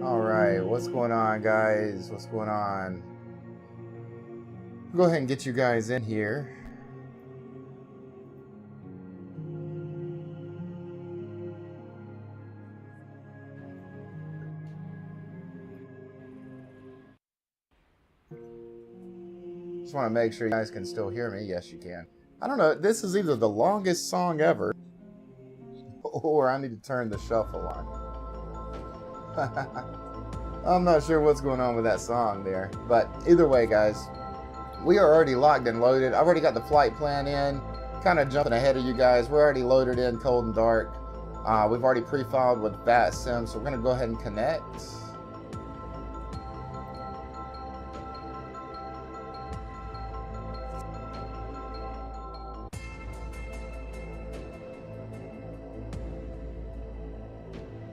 Alright, what's going on, guys? What's going on? Go ahead and get you guys in here. Just want to make sure you guys can still hear me. Yes, you can. I don't know, this is either the longest song ever, or I need to turn the shuffle on. I'm not sure what's going on with that song there, but either way, guys, we are already locked and loaded. I've already got the flight plan in, kind of jumping ahead of you guys. We're already loaded in cold and dark. We've already pre-filed with Vatsim, so we're going to go ahead and connect.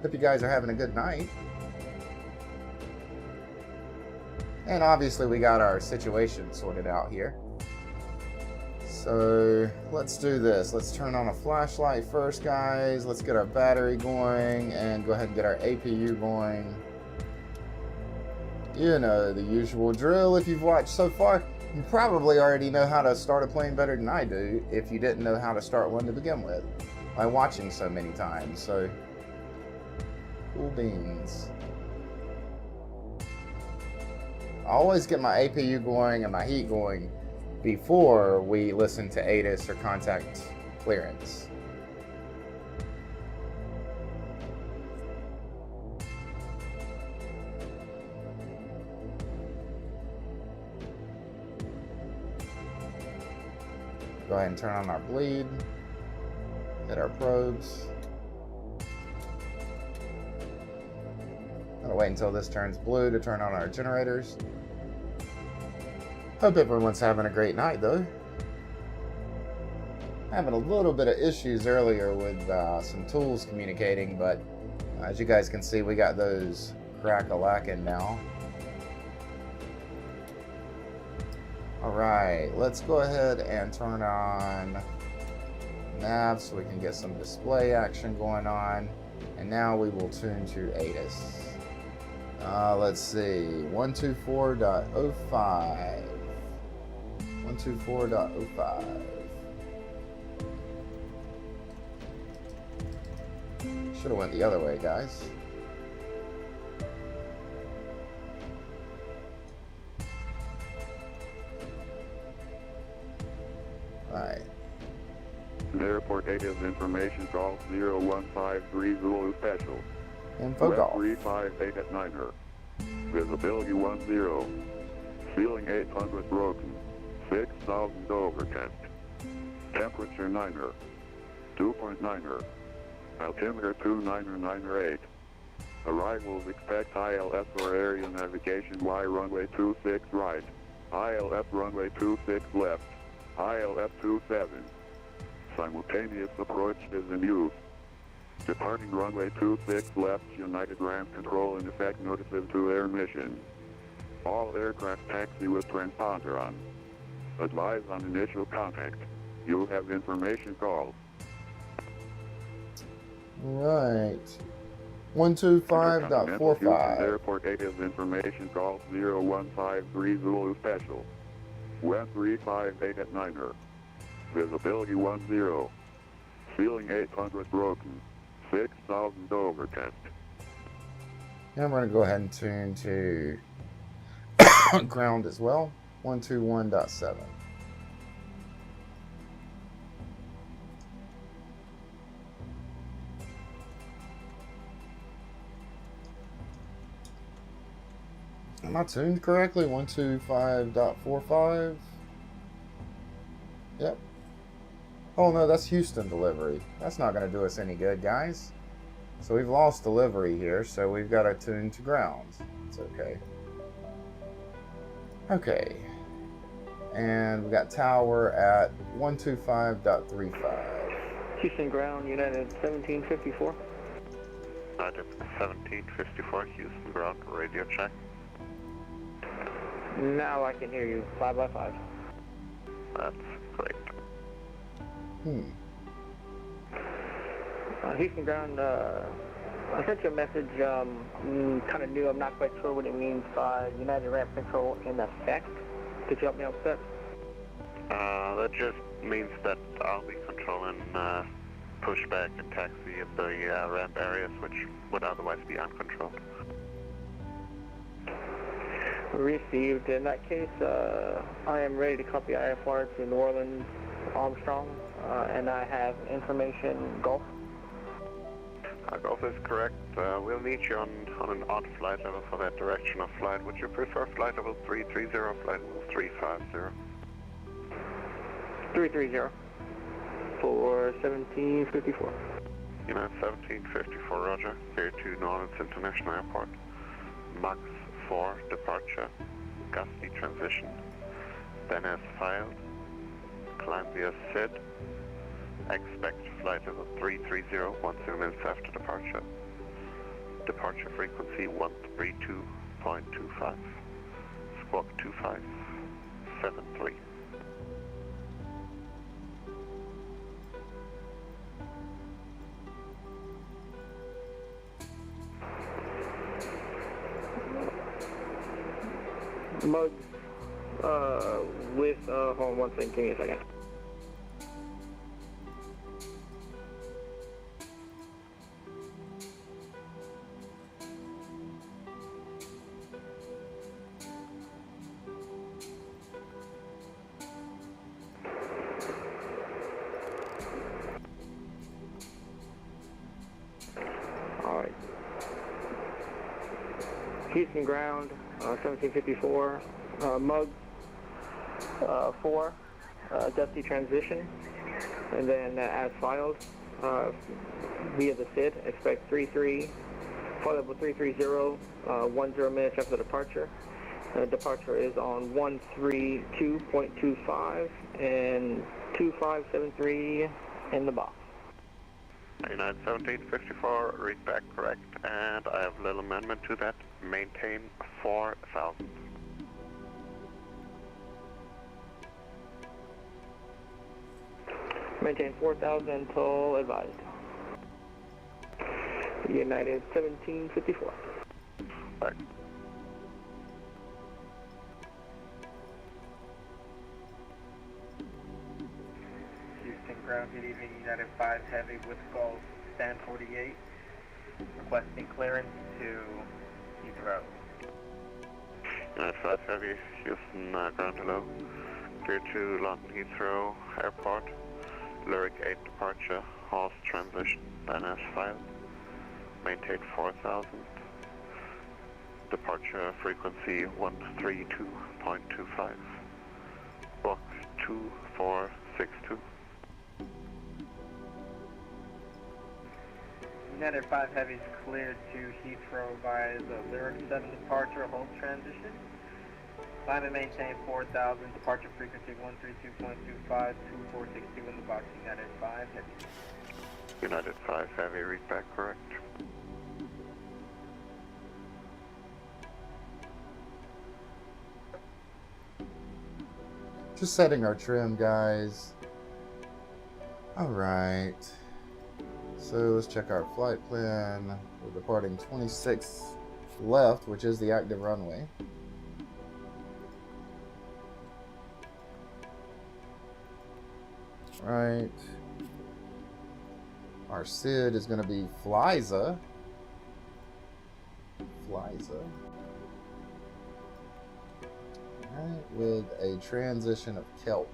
Hope you guys are having a good night. And obviously we got our situation sorted out here. So let's do this. Let's turn on a flashlight first, guys. Let's get our battery going and go ahead and get our APU going. You know the usual drill. If you've watched so far, you probably already know how to start a plane better than I do if you didn't know how to start one to begin with by watching so many times. So cool beans. I always get my APU going and my heat going before we listen to ATIS or contact clearance. Go ahead and turn on our bleed, hit our probes. Gotta wait until this turns blue to turn on our generators. Hope everyone's having a great night, though. Having a little bit of issues earlier with some tools communicating, but as you guys can see, we got those crack-a-lacking now. Alright, let's go ahead and turn on nav so we can get some display action going on. And now we will tune to ATIS. Let's see, 124.05. 124.05. Should have went the other way, guys. Alright. Airport ATIS information call 0153 Zulu Special. Info golf. 358 at 9er. Visibility 10. Ceiling 800 broken. 6,000 overcast. Temperature 9er. 2.9er. Altimeter 29908. Arrivals expect ILS or area navigation Y runway 26 right. ILS runway 26 left. ILS 27. Simultaneous approach is in use. Departing runway 26 left, United Ramp control in effect notices to air mission. All aircraft taxi with transponder on. Advise on initial contact. You have information call. Right. 125.45. Airport ATIS information call 0153 Zulu Special. 1358 at 9er. Visibility 10. Ceiling 800 broken. 6,000 overcast. Now we're going to go ahead and tune to ground as well. 121.7. Am I tuned correctly? 125.45. Yep. Oh no, that's Houston delivery. That's not going to do us any good, guys. So we've lost delivery here, so we've got to tune to ground. It's okay. Okay. And we got tower at 125.35. Houston ground, United 1754. United 1754, Houston ground, radio check. Now I can hear you, 5x5. That's great. Houston ground, I sent you a message, kind of new. I'm not quite sure what it means by United Ramp Control in effect. Could you help me out with that? That just means that I'll be controlling pushback and taxi of the ramp areas, which would otherwise be uncontrolled. Received. In that case, I am ready to copy IFR to New Orleans, Armstrong, and I have information Gulf. Golf is correct. We'll need you on an odd flight level for that direction of flight. Would you prefer flight level 330, flight level 350? 330 for 1754. United 1754, roger. Clear to New Orleans International Airport. Max 4 departure. Gusty transition. Then as filed. Climb via SID. Expect flight level 330, 10 minutes after departure. Departure frequency 132.25. Squawk 2573. Mugs, with, hold on one second, give me a second. Alright. Houston ground, 1754, Mugs, 4, Dusty transition, and then as filed, via the SID, expect 33, flight level 330, 10 minutes after departure. Departure is on 132.25 and 2573 in the box. United 1754, read back correct, and I have a little amendment to that. Maintain 4,000. Maintain 4,000 until advised. United 1754. Back. Houston ground, good evening, United 5 Heavy with Gulf, stand 48, requesting clearance to Heathrow. United 5 Heavy, Houston ground hello. Clear to London Heathrow Airport, Lyric 8 departure, Horse transition, then as filed. Maintain 4,000. Departure frequency 132.25. Box 2462. United 5 Heavy is cleared to Heathrow via the Lyric 7 departure, hold transition. Climb and maintain 4,000, departure frequency 132.25, 2462 in the box, United 5 Heavy. United 5 Heavy, read back correct. Just setting our trim, guys. Alright. So let's check our flight plan. We're departing 26 left, which is the active runway. Right. Our SID is going to be Flyza. Flyza. Alright, with a transition of Kelp.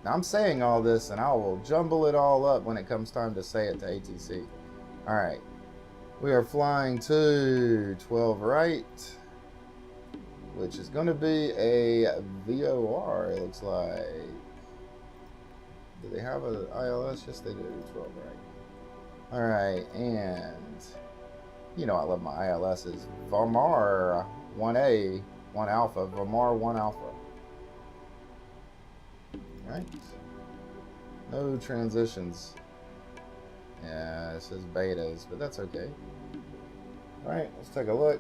Now I'm saying all this and I will jumble it all up when it comes time to say it to ATC. Alright. We are flying to 12 right, which is going to be a VOR, it looks like. Do they have an ILS? Yes, they do. 12 right. Alright, and you know I love my ILSs. Vamar 1A, 1 Alpha. Vamar 1 Alpha. Right. No transitions. Yeah, it says betas, but that's okay. Alright, let's take a look.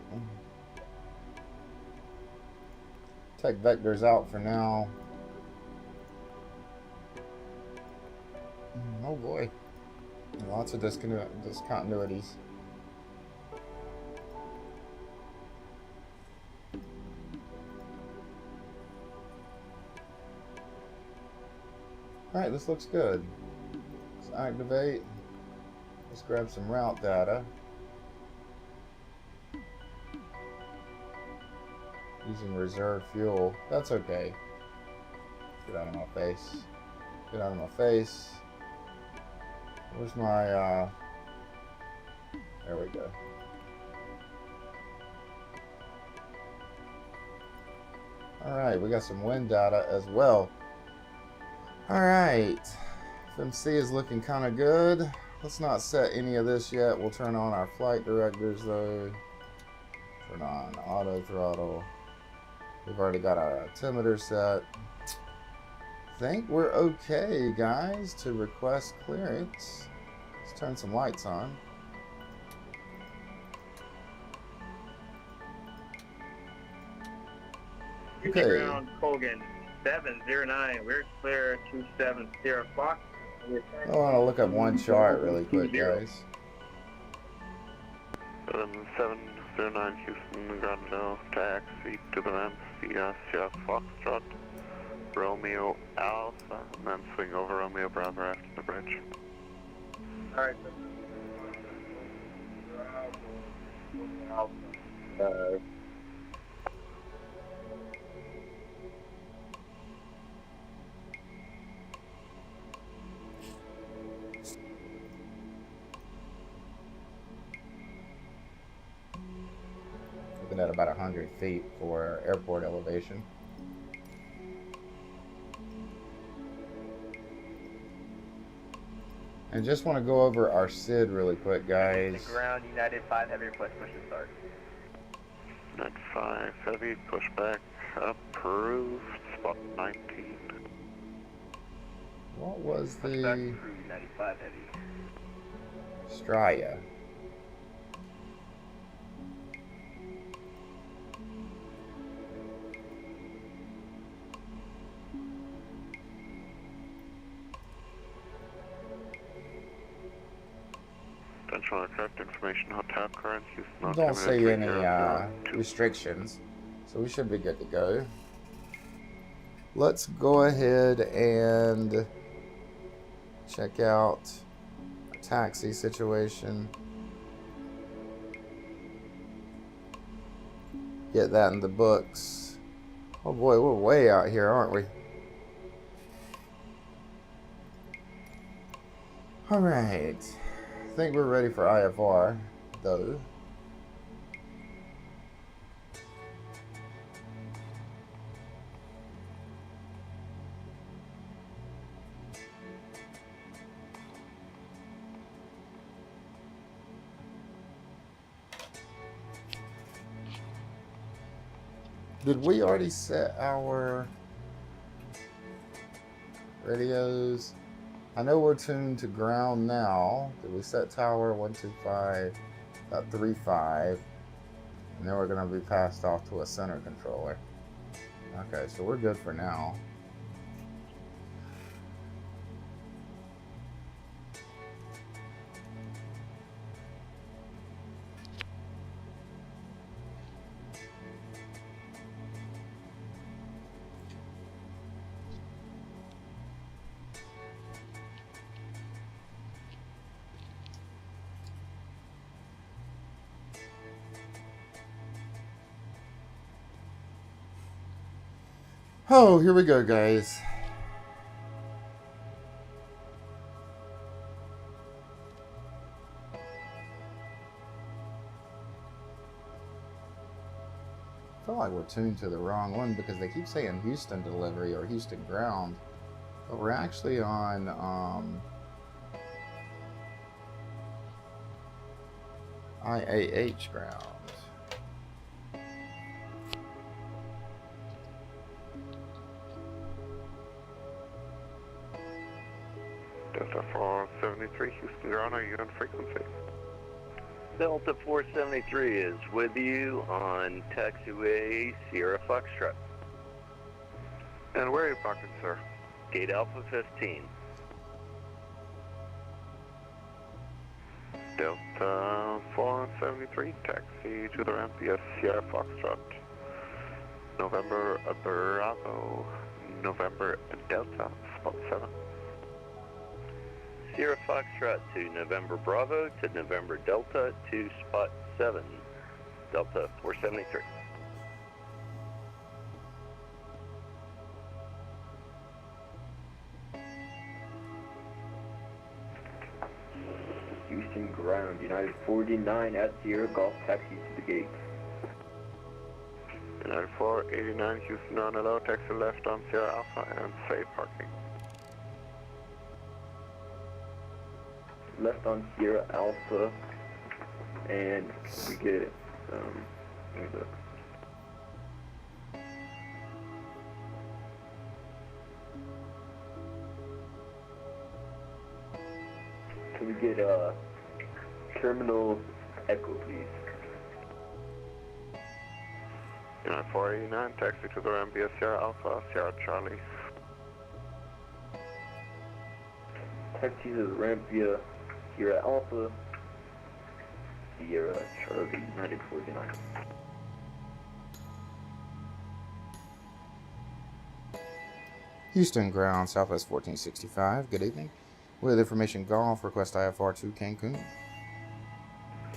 Take vectors out for now. Oh boy. Lots of discontinuities. Alright, this looks good. Let's activate. Let's grab some route data. Using reserve fuel. That's okay. Get out of my face. Get out of my face. Where's my, there we go. Alright, we got some wind data as well. Alright. FMC is looking kind of good. Let's not set any of this yet. We'll turn on our flight directors though. Turn on auto throttle. We've already got our altimeter set. I think we're okay, guys, to request clearance. Let's turn some lights on. Okay. Ground Colgan 709. We're clear 270 Fox. I want to look up one chart really quick, guys. 709 Houston, ground no taxi to the ramp, Sierra Foxtrot, Romeo Alpha, and then swing over Romeo Bravo after the bridge. Alright. Looking at about 100 feet for airport elevation. And just want to go over our SID really quick, guys. The ground United 5 heavy request push to start. United 5 heavy pushback approved. Spot 19. What was the United 5 heavy. Straya? Potential aircraft information, hotel current, Houston. Don't say any restrictions, so we should be good to go. Let's go ahead and check out a taxi situation. Get that in the books. Oh boy, we're way out here, aren't we? All right. I think we're ready for IFR, though. Did we already set our radios? I know we're tuned to ground now. Did we set tower 125.35? And then we're going to be passed off to a center controller. Okay, so we're good for now. Oh, here we go, guys. I feel like we're tuned to the wrong one because they keep saying Houston delivery or Houston ground, but we're actually on IAH ground. Delta 473, Houston ground, are you on frequency? Delta 473 is with you on taxiway Sierra Foxtrot. And where are you parking, sir? Gate Alpha 15. Delta 473, taxi to the ramp via Sierra Foxtrot. November Bravo, November Delta, spot 7. Sierra Foxtrot to November Bravo to November Delta to spot 7, Delta 473. Houston ground, United 49 at Sierra Golf, taxi to the gate. United 489, Houston ground, hello, taxi left on Sierra Alpha and safe parking. Left on Sierra Alpha, and we get, let me look. Can we get, Terminal Echo, please? United 489, taxi to the ramp via Sierra Alpha, Sierra Charlie. Taxi to the ramp via Sierra Alpha, Sierra Charlie, United 49. Houston ground, Southwest 1465. Good evening. With information golf, request IFR to Cancun.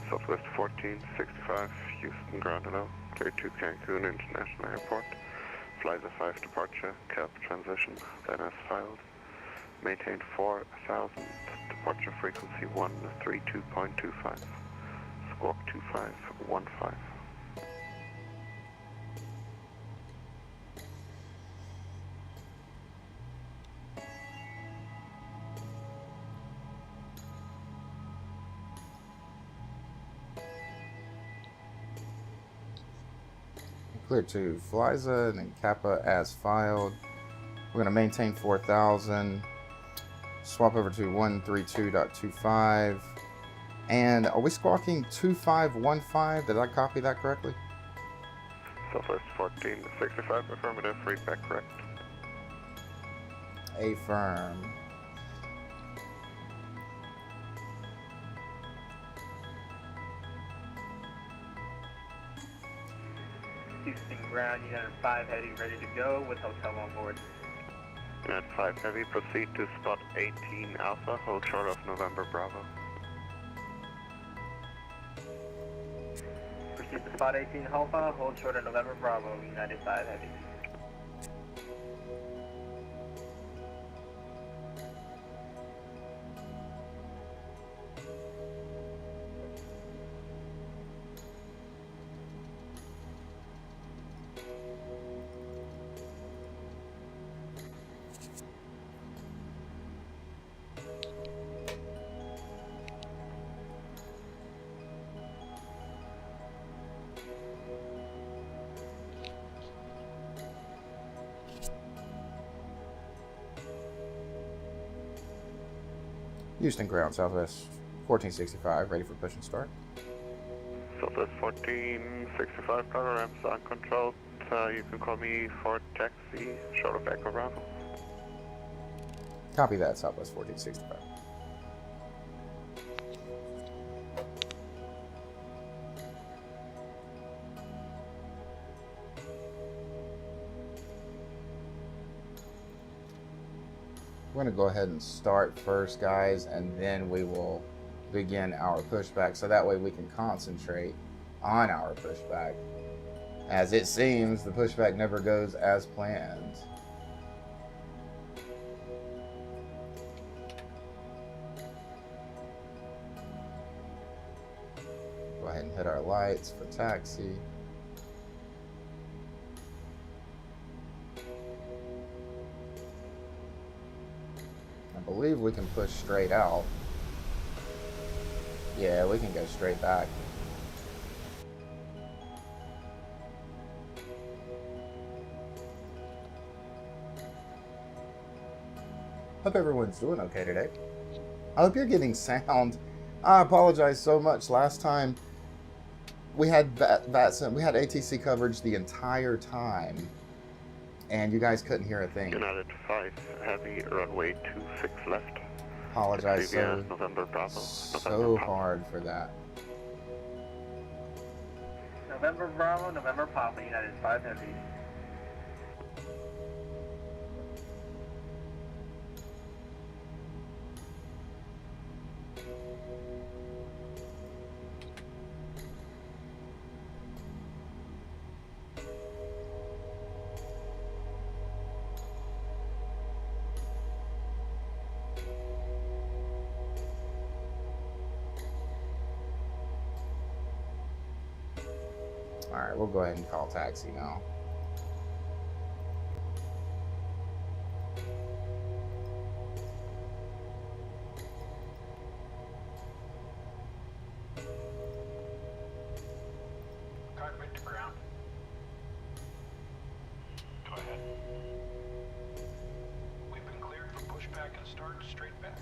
Southwest 1465, Houston ground, hello, clear to Cancun International Airport. Flight 5 departure, cap transition, then as filed. Maintain 4000, departure frequency 132.25, squawk 2515. Clear to Fliza and then Kappa as filed. We're going to maintain 4000. Swap over to 132.25. And are we squawking 2515? Did I copy that correctly? Southwest 1465, affirmative, readback correct. Affirm. Houston ground, United 5 Heavy, ready to go with hotel on board. United 5 Heavy, proceed to spot 18 Alpha, hold short of November Bravo. Proceed to spot 18 Alpha, hold short of November Bravo, United 5 Heavy. Houston ground, Southwest 1465, ready for push and start. Southwest 1465, power ramps uncontrolled. You can call me for taxi, short of Echo Bravo. Copy that, Southwest 1465. We're going to go ahead and start first, guys, and then we will begin our pushback, so that way we can concentrate on our pushback. As it seems, the pushback never goes as planned. Go ahead and hit our lights for taxi. I believe we can push straight out. Yeah, we can go straight back. Hope everyone's doing okay today. I hope you're getting sound. I apologize so much. Last time we had Vatsim, we had ATC coverage the entire time, and you guys couldn't hear a thing. United 5 Heavy, runway 26 left. Apologize CVS, November Bravo, so hard for that. November Bravo, November Papa, United 5 Heavy. All right, we'll go ahead and call taxi now. Cockpit to ground. Go ahead. We've been cleared for pushback and start straight back.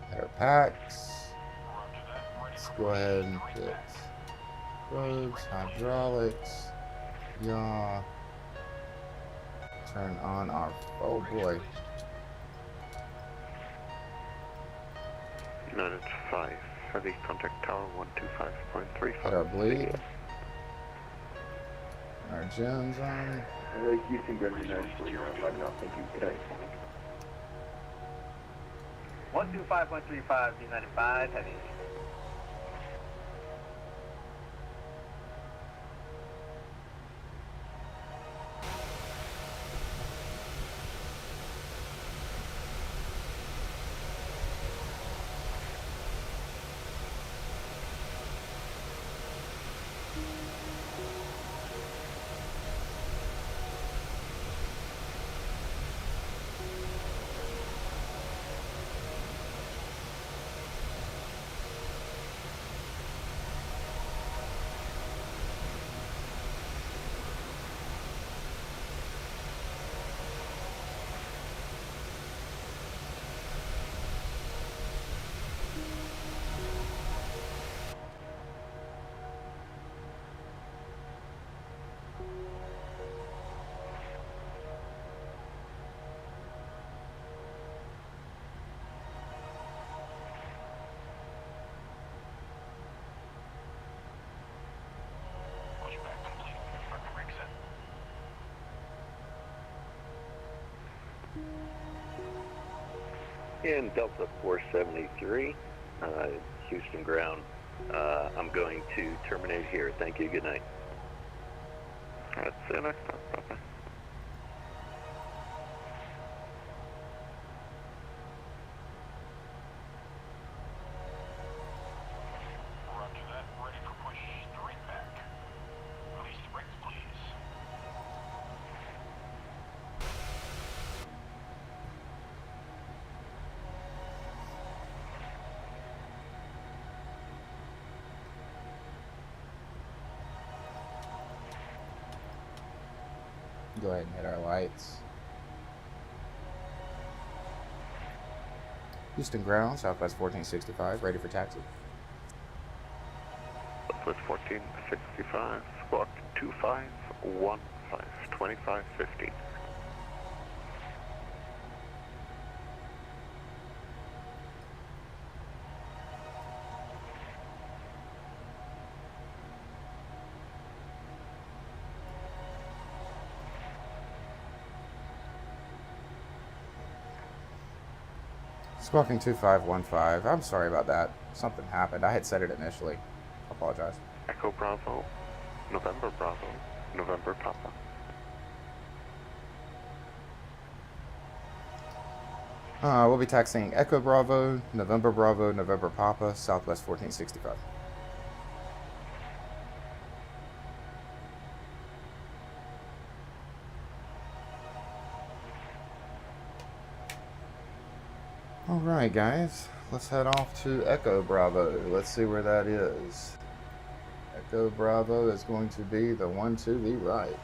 Header packs. Roger that. Ready Let's for go ahead and push. fix probes, hydraulics, yaw. Turn on our, oh boy. United 5, heavy contact tower 125.35. Hit our bleed. Our gens on. Houston Ground United 4, you're on 5 now. Thank you. Good night. 125135, United 5 Heavy. Pushback complete. Start the brake set. In Delta 473, Houston ground. I'm going to terminate here. Thank you. Good night. Alright, see you next time. Bye-bye. Roger that. Ready for push straight back. Release the brakes, please. Go ahead and hit our lights. Houston ground, Southwest 1465, ready for taxi. Southwest 1465, squawk 2515, 2515. Squawking 2515. I'm sorry about that. Something happened. I had said it initially. I apologize. Echo Bravo, November Bravo, November Papa. We'll be taxiing Echo Bravo, November Papa, Southwest 1465. Alright guys, let's head off to Echo Bravo. Let's see where that is. Echo Bravo is going to be the one to the right.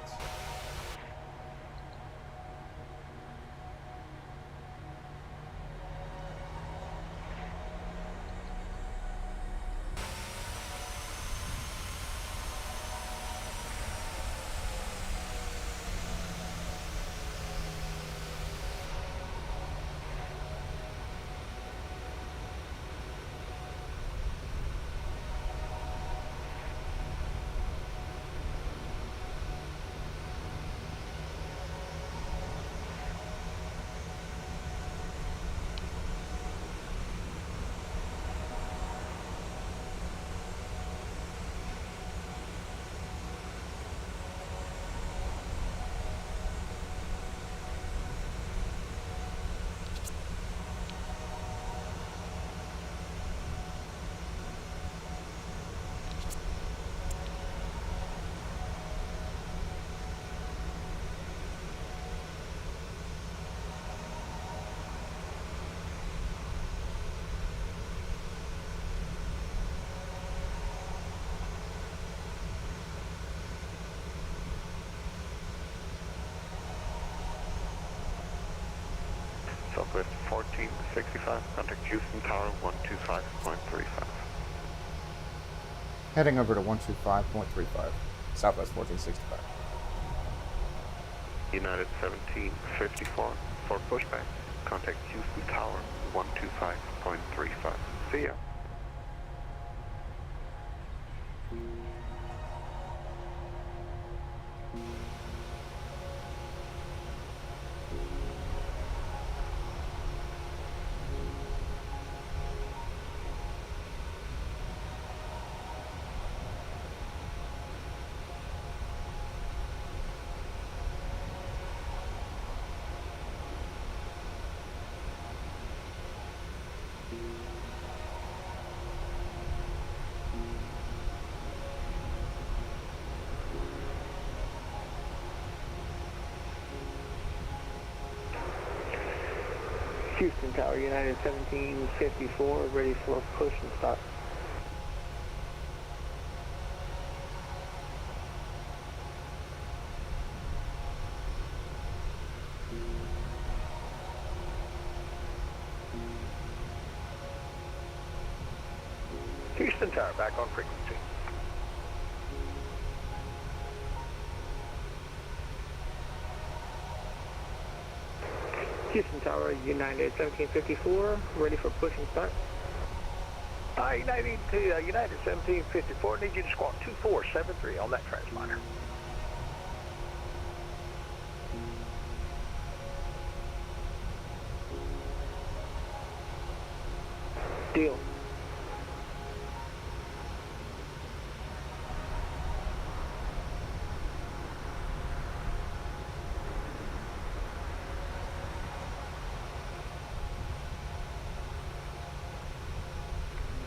Southwest 1465, contact Houston Tower 125.35. Heading over to 125.35, Southwest 1465. United 1754, for pushback, contact Houston Tower 125.35. See ya. Houston Tower, United 1754, ready for push and start. Houston Tower, back on frequency. Houston Tower, United 1754, ready for push and start. United 1754, need you to squawk 2473 on that transponder. Deal.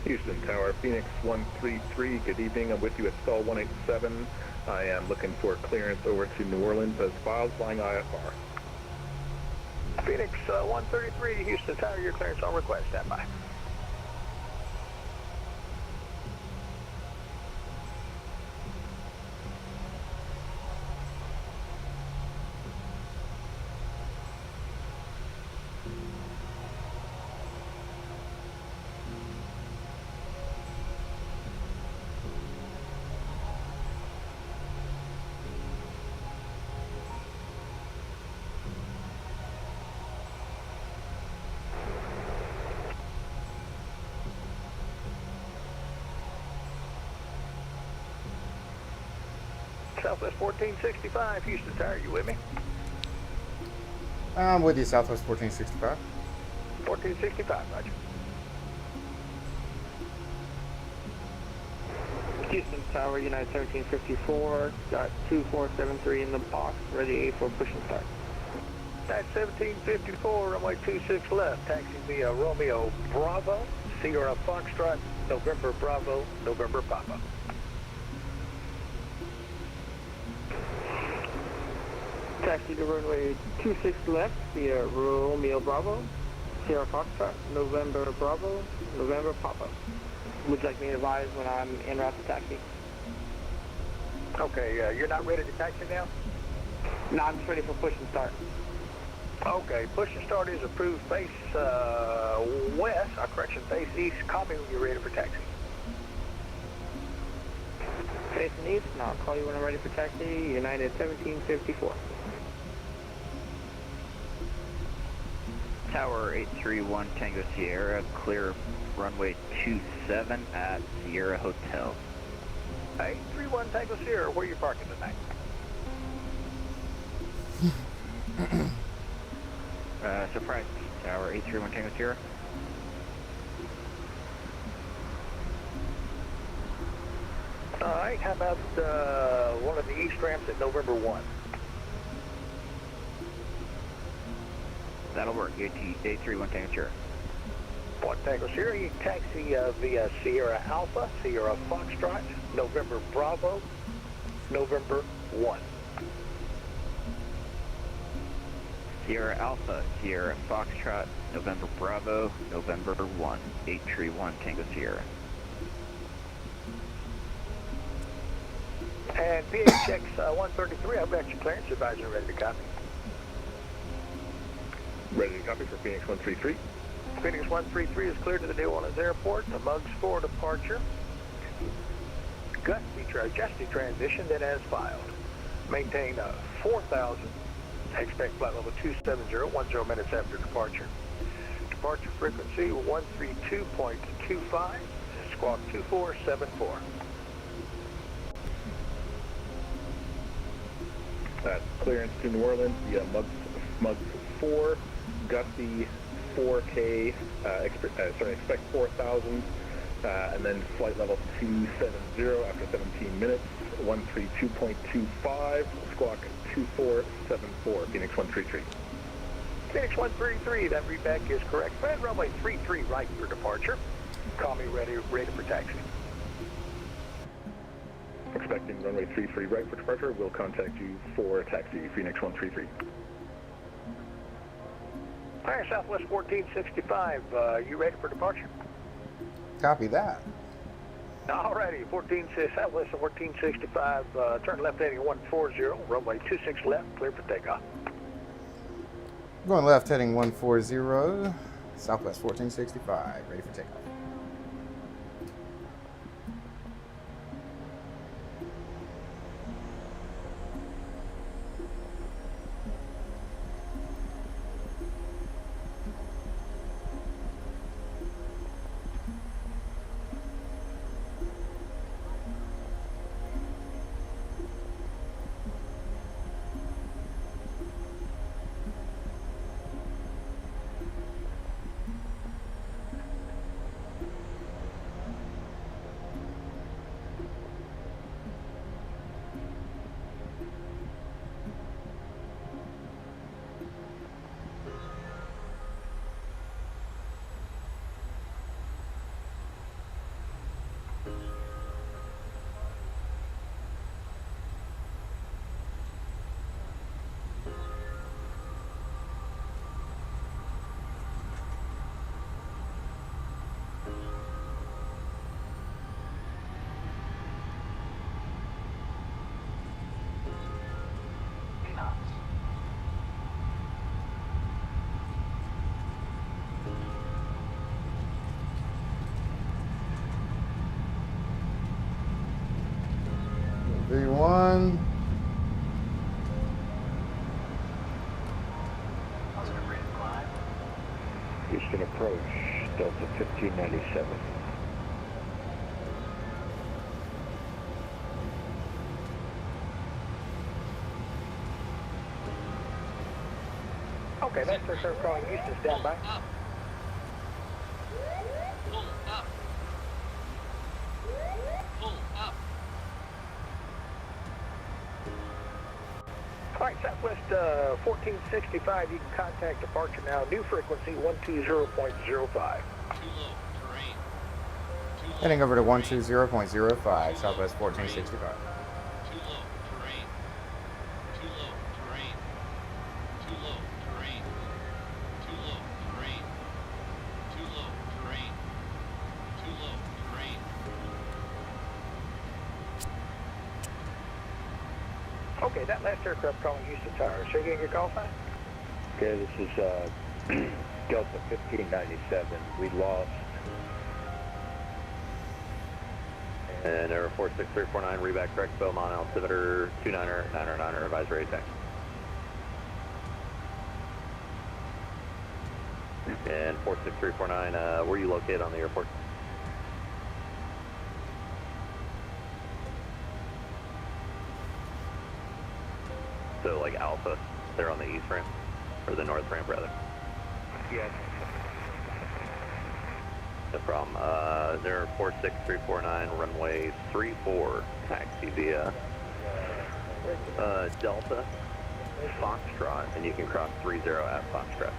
Houston Tower, Phoenix 133, good evening. I'm with you at stall 187. I am looking for clearance over to New Orleans as filed, flying IFR. Phoenix 133, Houston Tower, your clearance on request, stand by. Southwest 1465, Houston Tower, you with me? I'm with you, Southwest 1465. 1465, roger. Houston Tower, United 1754, got 2473 in the box, ready for push and start. That's 1754, runway 26 left, taxi via Romeo Bravo, Sierra Foxtrot, November Bravo, November Papa. Taxi to runway 26 left via Romeo Bravo, Sierra Foxtrot, November Bravo, November Papa. Would you like me to advise when I'm en route to taxi? Okay, you're not ready to taxi now? No, I'm just ready for push and start. Okay, push and start is approved face west, face east. Call me when you're ready for taxi. Facing east, and I'll call you when I'm ready for taxi, United 1754. Tower 831 Tango Sierra, clear runway 27 at Sierra Hotel. 831 Tango Sierra, where are you parking tonight? Surprise, Tower 831 Tango Sierra. Alright, how about one of the east ramps at November 1? That'll work, 831 Tango Sierra. One Tango Sierra, you taxi via Sierra Alpha, Sierra Foxtrot, November Bravo, November 1. Sierra Alpha, Sierra Foxtrot, November Bravo, November 1, 831 Tango Sierra. And PHX 133, I've got your clearance advisor ready to copy. Ready to copy for Phoenix 133. Phoenix 133 is cleared to the New Orleans Airport. The Mugs 4 departure. Gusty transition then as filed. Maintain 4,000. Expect flight level 270, 10 minutes after departure. Departure frequency 132.25, squawk 2474. That's clearance to New Orleans via Mugs 4, Gusty 4K, expect 4,000, and then flight level 270 after 17 minutes, 132.25, squawk 2474, Phoenix 133. Phoenix 133, that readback is correct. Fed runway 33 right for departure. Call me ready for taxi. Expecting runway 33 right for departure. We'll contact you for taxi, Phoenix 133. All right, Southwest 1465, you ready for departure? Copy that. All righty, Southwest 1465, turn left heading 140, runway 26 left, clear for takeoff. Going left heading 140, Southwest 1465, ready for takeoff. V1. Houston approach, Delta 1597. Okay, that's for sure calling Houston, stand by. All right, Southwest 1465, you can contact departure now. New frequency 120.05. Heading over to 120.05, Southwest 1465. Okay, that last aircraft calling Houston Tower. So you getting your call sign? Okay, this is Delta 1597. We lost. And Air 46349, reback correct, Belmont altimeter 29er, 9er, advisory tax. And 46349, where are you located on the airport? So like Alpha, they're on the east ramp, or the north ramp rather. Yes. No problem. They're 46349, runway 34, taxi via Delta, Foxtrot, and you can cross 30 at Foxtrot.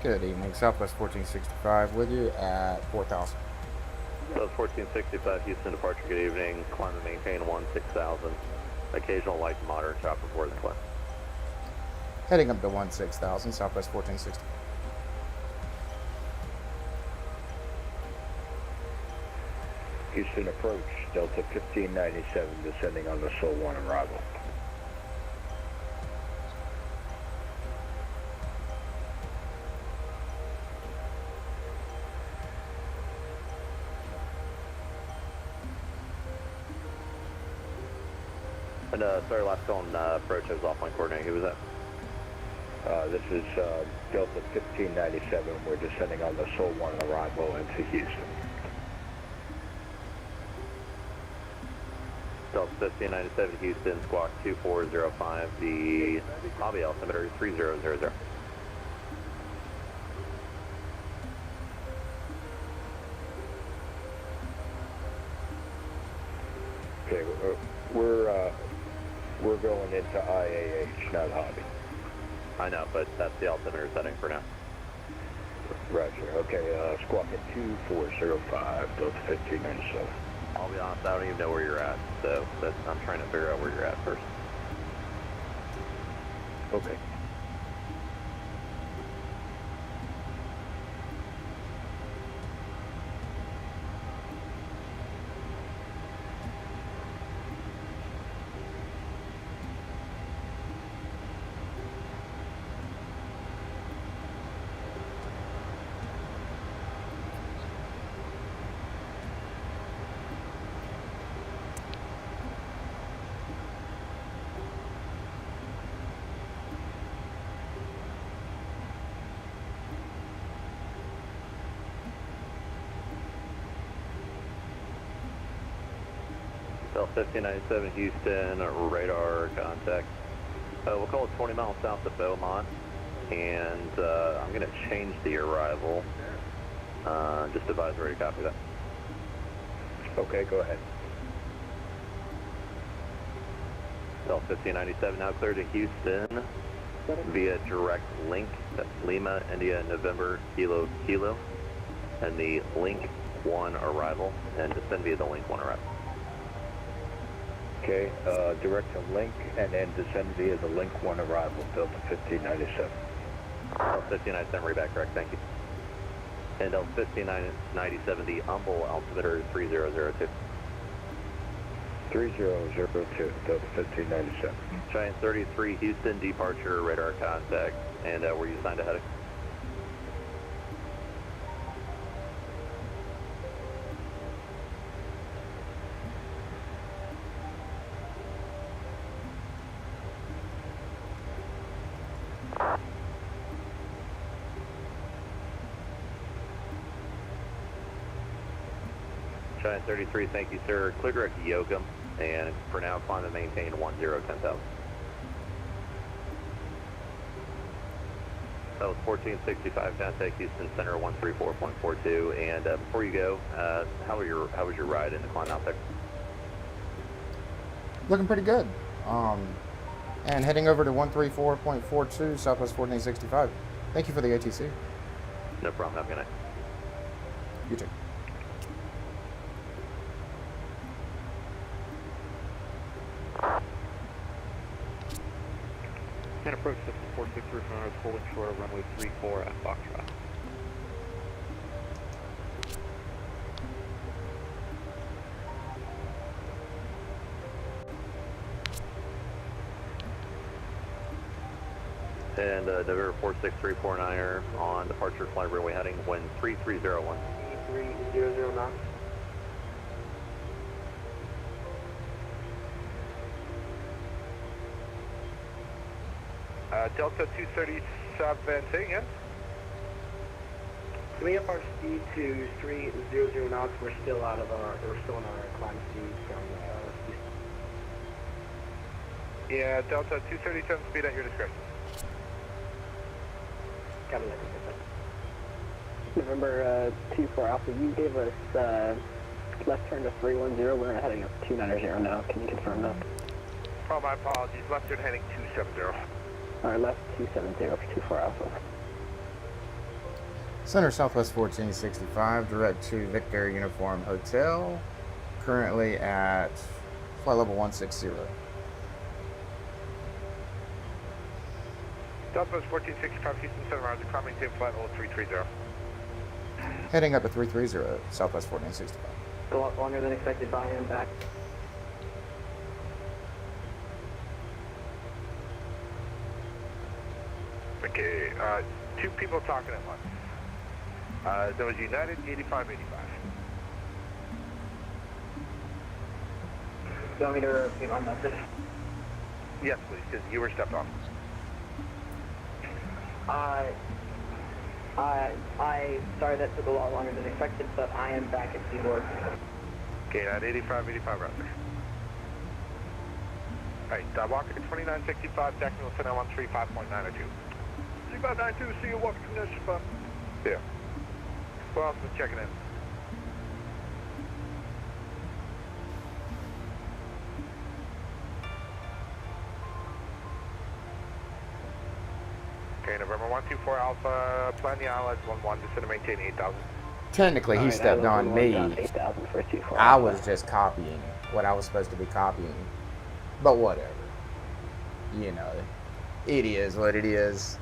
Good evening, Southwest 1465 with you at 4,000. South 1465 Houston departure, good evening. Climb and maintain 16,000. Occasional light to moderate chopper for the climb. Heading up to 16,000, Southwest 1460. Houston approach, Delta 1597 descending on the Sol 1 arrival. And sorry, last call on approach, I was offline coordinating. Who was that? This is Delta 1597. We're descending on the Sol 1 arrival into Houston. Delta 1597 Houston, squawk 2405, the lobby altimeter 3000. Okay, we're going into IAH, not hobby. I know, but that's the altimeter setting for now. Roger. Okay, squawk at 2405, Delta 1597. I'll be honest, I don't even know where you're at, so I'm trying to figure out where you're at first. Okay. Delta 1597 Houston, radar contact. We'll call it 20 miles south of Beaumont, and I'm going to change the arrival. Just advise ready to copy that. Okay, go ahead. Delta 1597 now clear to Houston via direct link. That's Lima, India, November, Kilo, Kilo, and the link 1 arrival, and descend via the link 1 arrival. Okay, direct to link and then descend via the link 1 arrival, Delta 1597. Delta 1597, read back correct, thank you. And Delta 1597, the Humble altimeter 3002. 3002, Delta 1597. Giant 33, Houston, departure, radar contact, and were you assigned a heading? Giant 33, thank you, sir. Clear direct to Yoakum, and for now, climb and maintain 1010,000. That was 1465, contact Houston Center 134.42. And before you go, how was your ride in the climb out there? Looking pretty good. And heading over to 134.42 Southwest 1465. Thank you for the ATC. No problem. Have a good night. You too. Can approach system 463 from ours, holding short of runway 34 at Foxtrot. And November 46349er on departure flight runway heading wind 3301. 300 knots. Delta 237, say again? Can we up our speed to 300 knots? We're still on our climb speed from Houston. Yeah, Delta 237 speed at your discretion. Got it. November 24 Alpha, you gave us left turn to 310. We're heading up 290 now. Can you confirm that? Oh, my apologies. Left turn heading 270. Alright, left 270 for 24 Alpha. Center Southwest 1465, direct to Victor Uniform Hotel, currently at flight level 160. Southwest 1465, Houston Center, roger, climbing to flight level 330. Heading up to 330, Southwest 1465. A lot longer than expected, but I am back. Okay, two people talking at once. There was United 8585. You want me to repeat my message? Yes, please, because you were stepped off. Sorry that took a lot longer than expected, but I am back at Seaboard. Okay, United 8585, roger. Alright, Walker 2965, technical 1013, 5.902. 3592, see you Walker 2965. Yeah. Who else is checking in? Okay, November 124 Alpha, plan the ILS 11, descend to maintain 8,000. Technically, he stepped on me. I was just copying what I was supposed to be copying. But whatever. You know, it is what it is.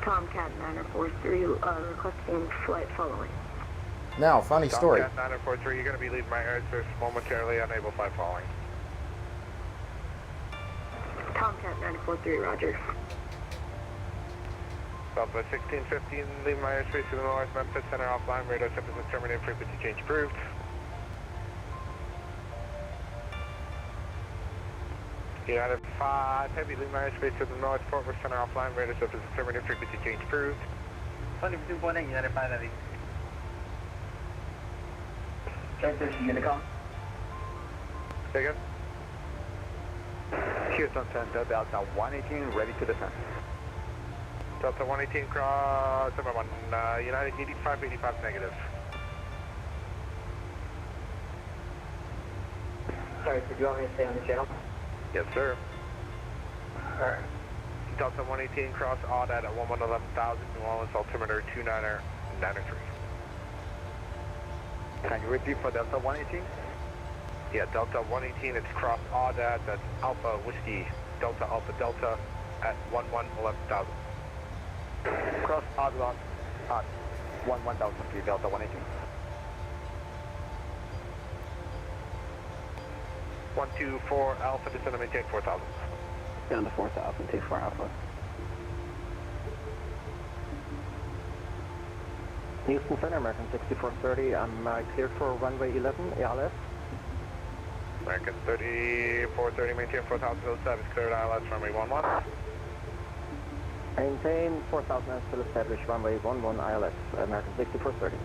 Tomcat 943, requesting flight following. Now, funny story. Tomcat 943, you're going to be leaving my airspace momentarily, unable flight following. Tomcat 943, roger. Southwest 1615, leaving my airspace to the north, Memphis Center offline, radar synthesis terminated, frequency change approved. United 5 Heavy, leaving my airspace to the north, Fort Worth Center offline, radar synthesis terminated, frequency change approved. 22.8, United 5 Heavy. Transmission Unicom. Say again? Houston Center, Delta 118, ready to descend. Delta 118 cross, number 1, United 8585 negative. Sorry, did you want me to stay on the channel? Yes, sir. Alright. Delta 118 cross Audit at 111000, New Orleans altimeter 29993. Can you repeat for Delta 118? Yeah, Delta 118, it's cross Audit, that's Alpha Whiskey, Delta Alpha Delta at 111000. Cross Audit at 11,000 Delta 118. 124 Alpha, descend to maintain 4000. Down to 4,000, take 4 Alpha. Houston Center, American 6430, I'm cleared for runway 11, ALS. American 3430, maintain 4000, service cleared ILS, runway 11. Maintain 4000 and still establish runway 11 ILS, American 6430.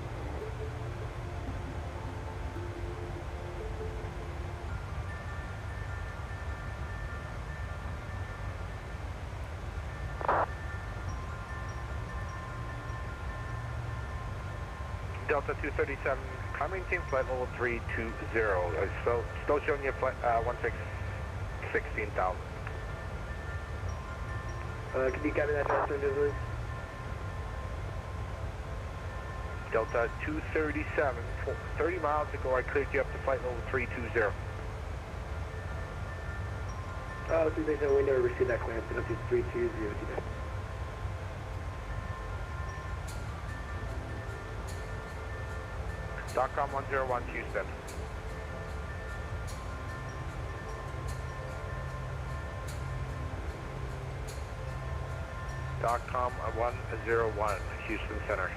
Delta 237, I maintain flight level 320. Still showing you flight 16,000. Can you copy that transfer, please? Delta 237, 30 miles ago I cleared you up to flight level 320. Oh, 237, we never received that clearance, but up to 320 today. .com 101 Houston. .com 101 Houston Center.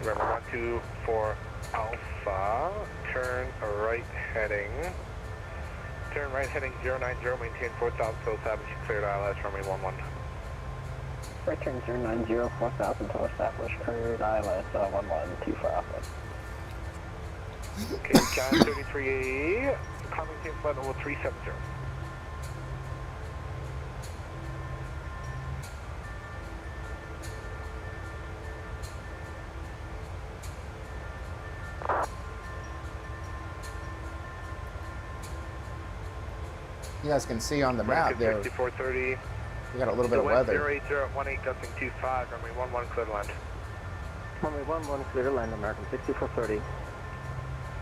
November 12 for Alpha, turn right heading 090, maintain 4,000 till established, cleared ILS, runway 11. Right turn 090, 4,000 till established, cleared ILS, 112 for Alpha. Okay, John 33A, car maintain flight level 370. You guys can see on the map there, 5430. we got a little bit of weather. 080 at 18, gusting 25, runway 11, clear to land. Runway 11, clear to land, American 6430.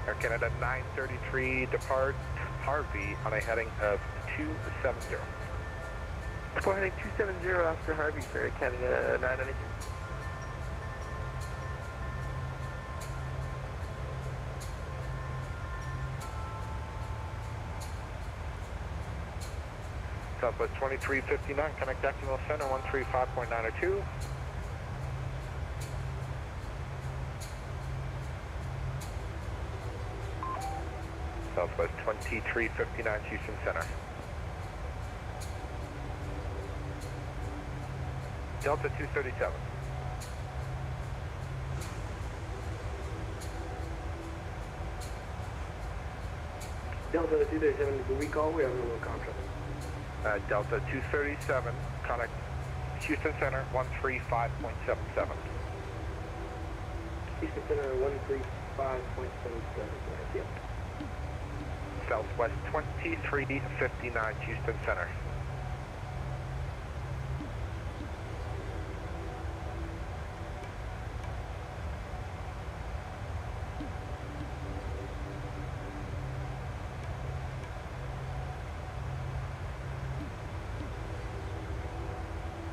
Air Canada 933, depart Harvey on a heading of 270. Go heading 270 after Harvey for Air Canada 992. Southwest 2359, connect decimal center 135.902. Southwest 2359, Houston Center. Delta 237. Delta 237, did we call? We have a little contract. Delta 237, connect Houston Center 135.77. Houston Center 135.77, yep. Southwest 2359, Houston Center.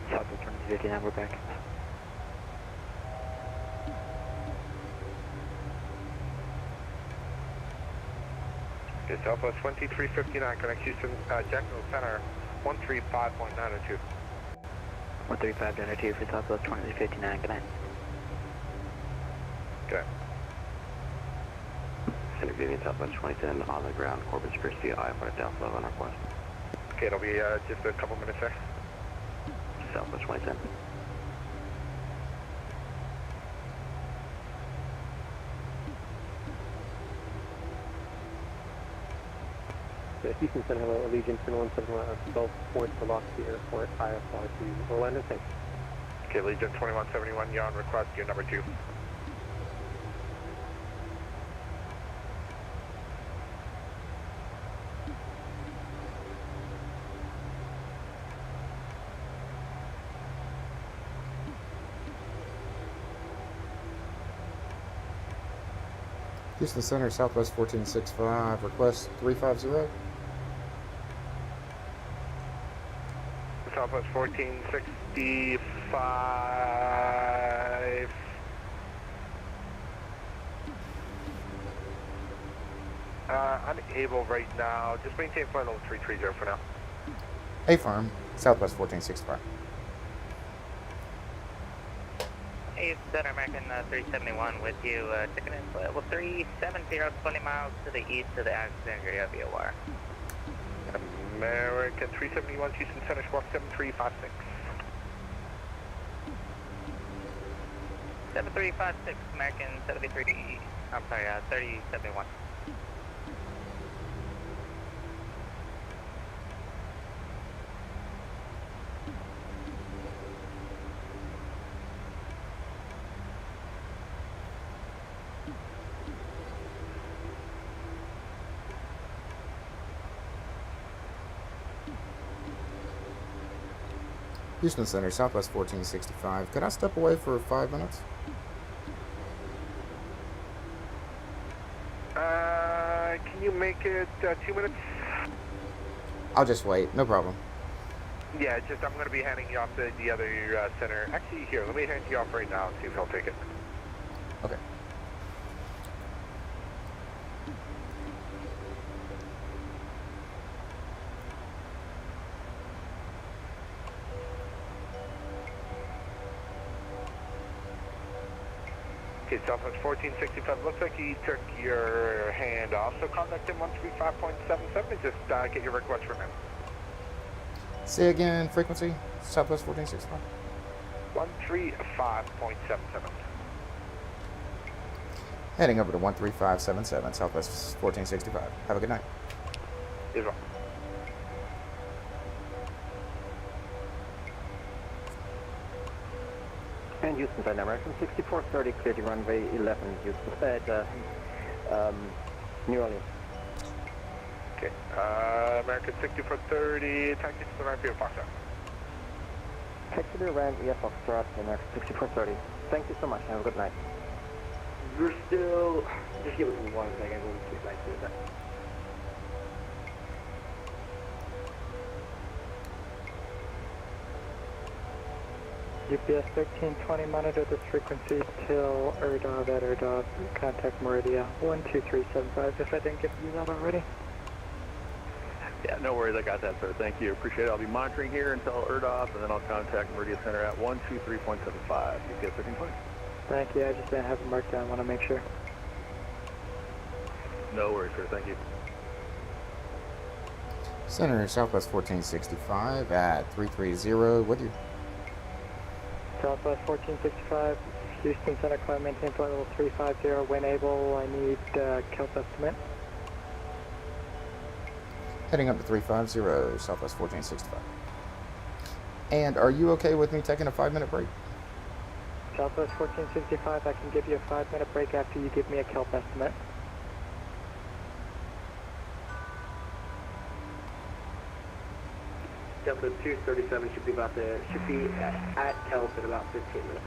Southwest 2059, we're back. Okay, Southwest 2359, connect Houston, Jacksonville Center 135.902. 135.902 for Southwest 2059, good night. Okay. Center Vivian Southwest 2010 on the ground, Corpus Christi, IFR Delta 11 request. Okay, it'll be just a couple minutes there. Southwest 2010. Houston Center, hello, Allegiant 2171, Gulf Port, Velocity Airport, IFR to Orlando, thanks. Okay, Allegiant 2171, you're on request, you're number 2. Houston Center, Southwest 1465, request 350. Southwest 1465. Unable right now. Just maintain flight level 330 for now. Affirm, Southwest 1465. Hey, Center American 371 with you. Checking in flight level 370, 20 miles to the east of the accident area of VOR. American 371, Houston Center, squawk 7356. 7356, American 73, I'm sorry, 3071. Houston Center, Southwest 1465. Could I step away for 5 minutes? Can you make it 2 minutes? I'll just wait, no problem. Yeah, just I'm going to be handing you off to the other center. Actually, here, let me hand you off right now and see if he'll take it. Okay. Okay, Southwest 1465. Looks like he took your hand off, so contact him 135.77 and just get your request from him. Say again, frequency, Southwest 1465. 135.77. Heading over to 13577, Southwest 1465. Have a good night. Is well. And Houston, Flight American 6430, clear to runway 11, Houston, New Orleans. Okay, American 6430, taxi to the right, Foxtrot. Taxi to the right, yes, Foxtrot, American 6430. Thank you so much, have a good night. We're still, just give us 1 second, we'll get back to that. UPS 1320, monitor this frequency till Erdov at Erdov, contact Meridia 12375, if I didn't give you that already. Yeah, no worries, I got that, sir. Thank you, appreciate it. I'll be monitoring here until Erdov, and then I'll contact Meridia Center at 123.75, UPS 1320. Thank you, I just didn't have it marked down, I want to make sure. No worries, sir, thank you. Center Southwest 1465 at 330 with you. Southwest 1465, Houston Center, climb, maintain flight level 350, when able, I need kelp estimate. Heading up to 350, Southwest 1465. And are you okay with me taking a 5-minute break? Southwest 1465, I can give you a 5-minute break after you give me a kelp estimate. Delta 237 should be at kelp in about 15 minutes.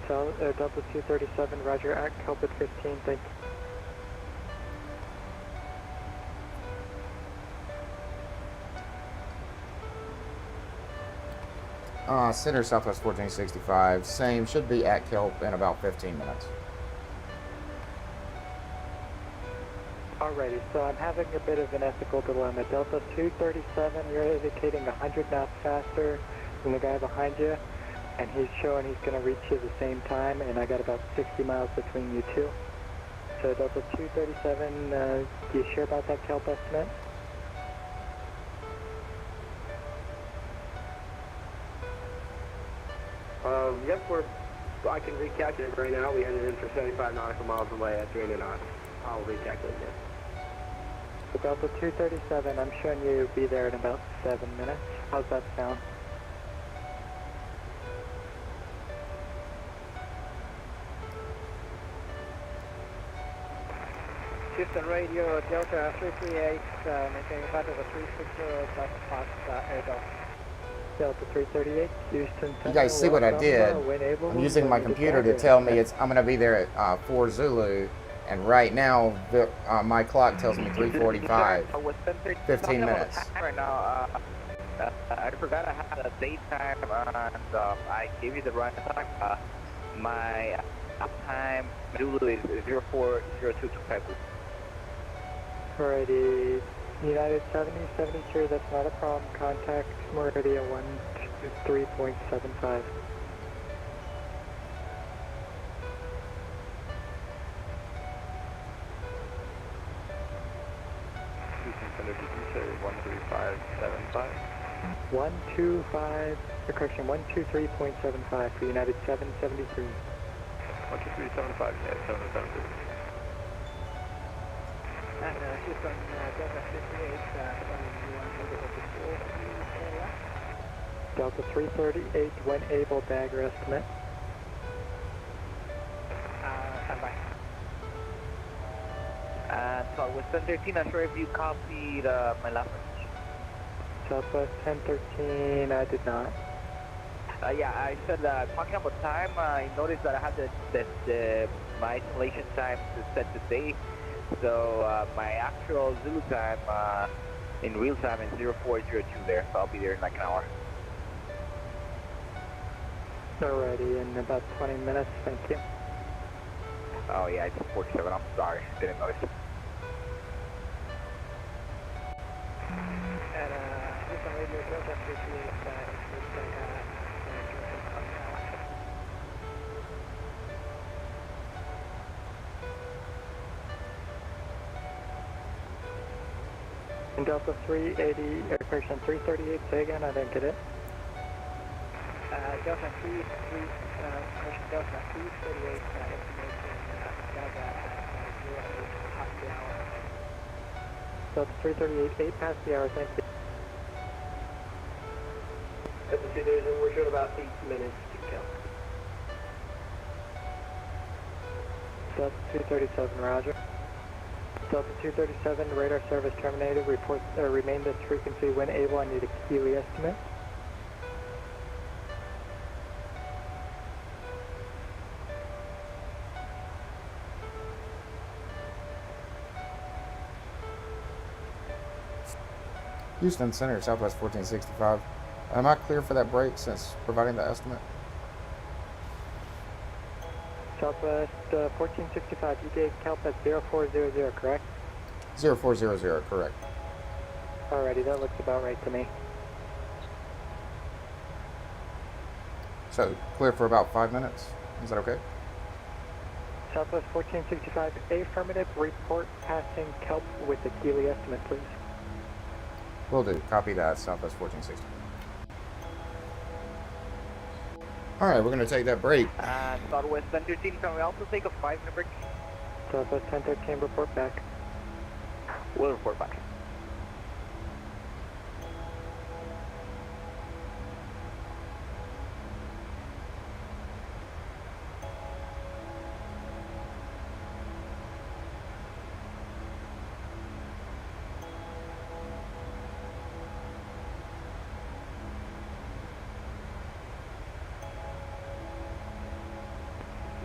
So, Delta 237, roger, at kelp at 15, thank you. Center Southwest 1465, same, should be at kelp in about 15 minutes. Alrighty, so I'm having a bit of an ethical dilemma. Delta 237, you're indicating 100 knots faster than the guy behind you, and he's showing he's going to reach you at the same time, and I got about 60 miles between you two. So Delta 237, do you share about that kelp estimate? Yep, I can recalculate right now. We headed in for 75 nautical miles away at 300 knots. I'll recalculate this. So Delta 237, I'm showing you be there in about 7 minutes. How's that sound? Houston radio, Delta 338, maintaining flight over 360, South Fox, Airdoc. Delta 338, Houston. You guys see what I did? I'm using my computer to tell me I'm going to be there at 4 Zulu, and right now my clock tells me 3:45. 15 minutes. Right now, I forgot I had a daytime, and I gave you the right time. My time Zulu is 040225. Alrighty, United 73, that's not a problem. Contact Meridia 123.75. Houston Center, did you say 13575? 123.75 for United 773. 12375, United 773. And Houston, Delta 58, Delta 338, when able, dagger estimate. stand by. Southwest 1013, not sure if you copied my last message. Southwest 1013, I did not. Yeah, I said talking about time, I noticed that I had my installation time set today. So my actual Zulu time in real time is 0402 there, so I'll be there in like an hour. Alrighty, in about 20 minutes, thank you. Oh yeah, it's 47, I'm sorry, didn't notice. And Houston radio, Delta 338, And Delta 380, correction, 338, say again, I didn't get it. Delta 338, information, got that, 08, past the hour. Delta 338, 8 past the hour, thank you. Delta 237, we're short about 8 minutes to count. Delta 237, roger. Delta 237, radar service terminated, report, remain this frequency when able, I need a Keeley estimate. Houston Center, Southwest 1465. Am I clear for that break since providing the estimate? Southwest 1465, you gave Kelp at 0400, correct? 0400, correct. Alrighty, that looks about right to me. So, clear for about 5 minutes? Is that okay? Southwest 1465, affirmative, report passing Kelp with the Keeley estimate, please. Will do. Copy that, Southwest 1460. Alright, we're going to take that break. Southwest 1013, can we also take a 5-minute break? Southwest 1013, report back. We'll report back.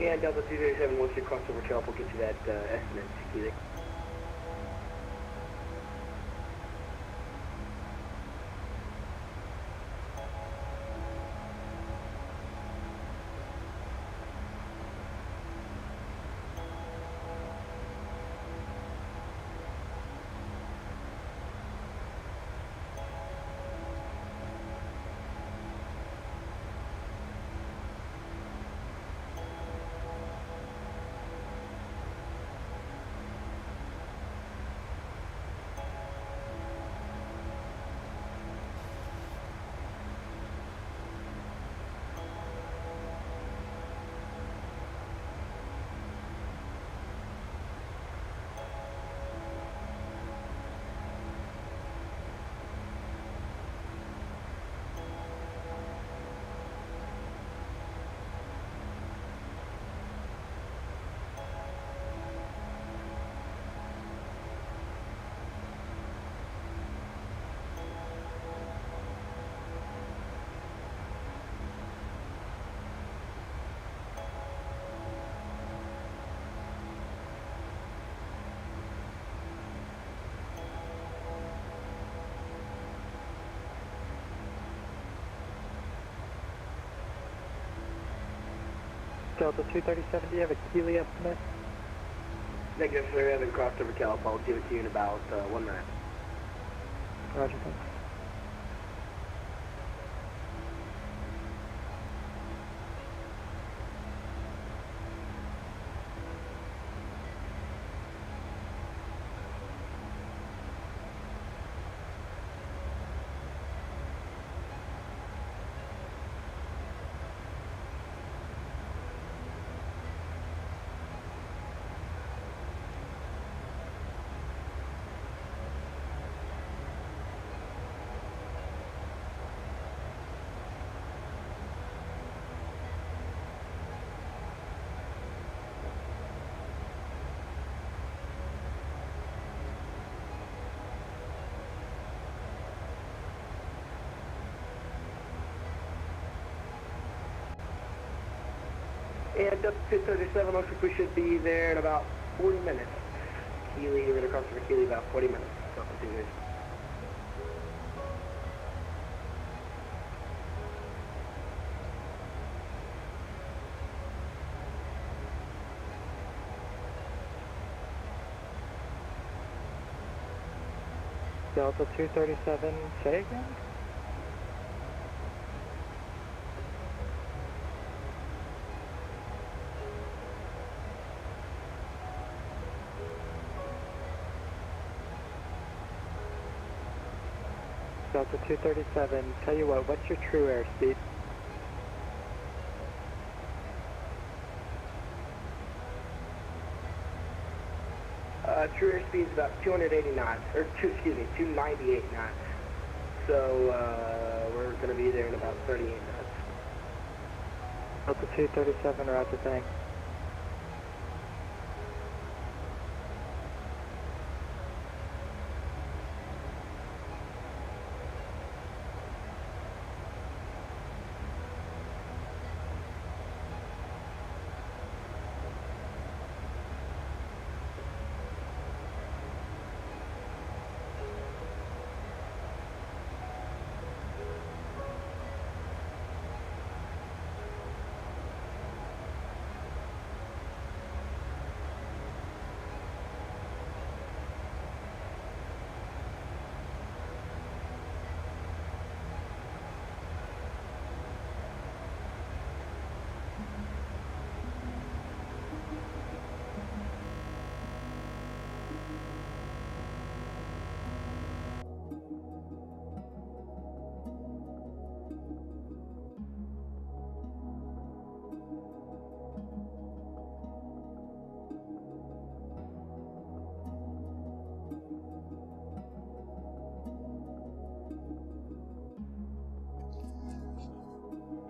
And Delta 237, once you cross over Kelp, we'll get you that estimate to Keeley. Delta 237, do you have a Keeley estimate? Negative, sir. I haven't crossed over Kelp. I'll give it to you in about 1 minute. Roger, thanks. And Delta 237, looks like we should be there in about 40 minutes. Keeley, we're going to cross over Keeley about 40 minutes. Delta 237. Delta 237, say again? Delta 237, tell you what, what's your true airspeed? True airspeed is about 280 knots, or 298 knots. So we're going to be there in about 38 minutes. Delta 237, roger, thanks.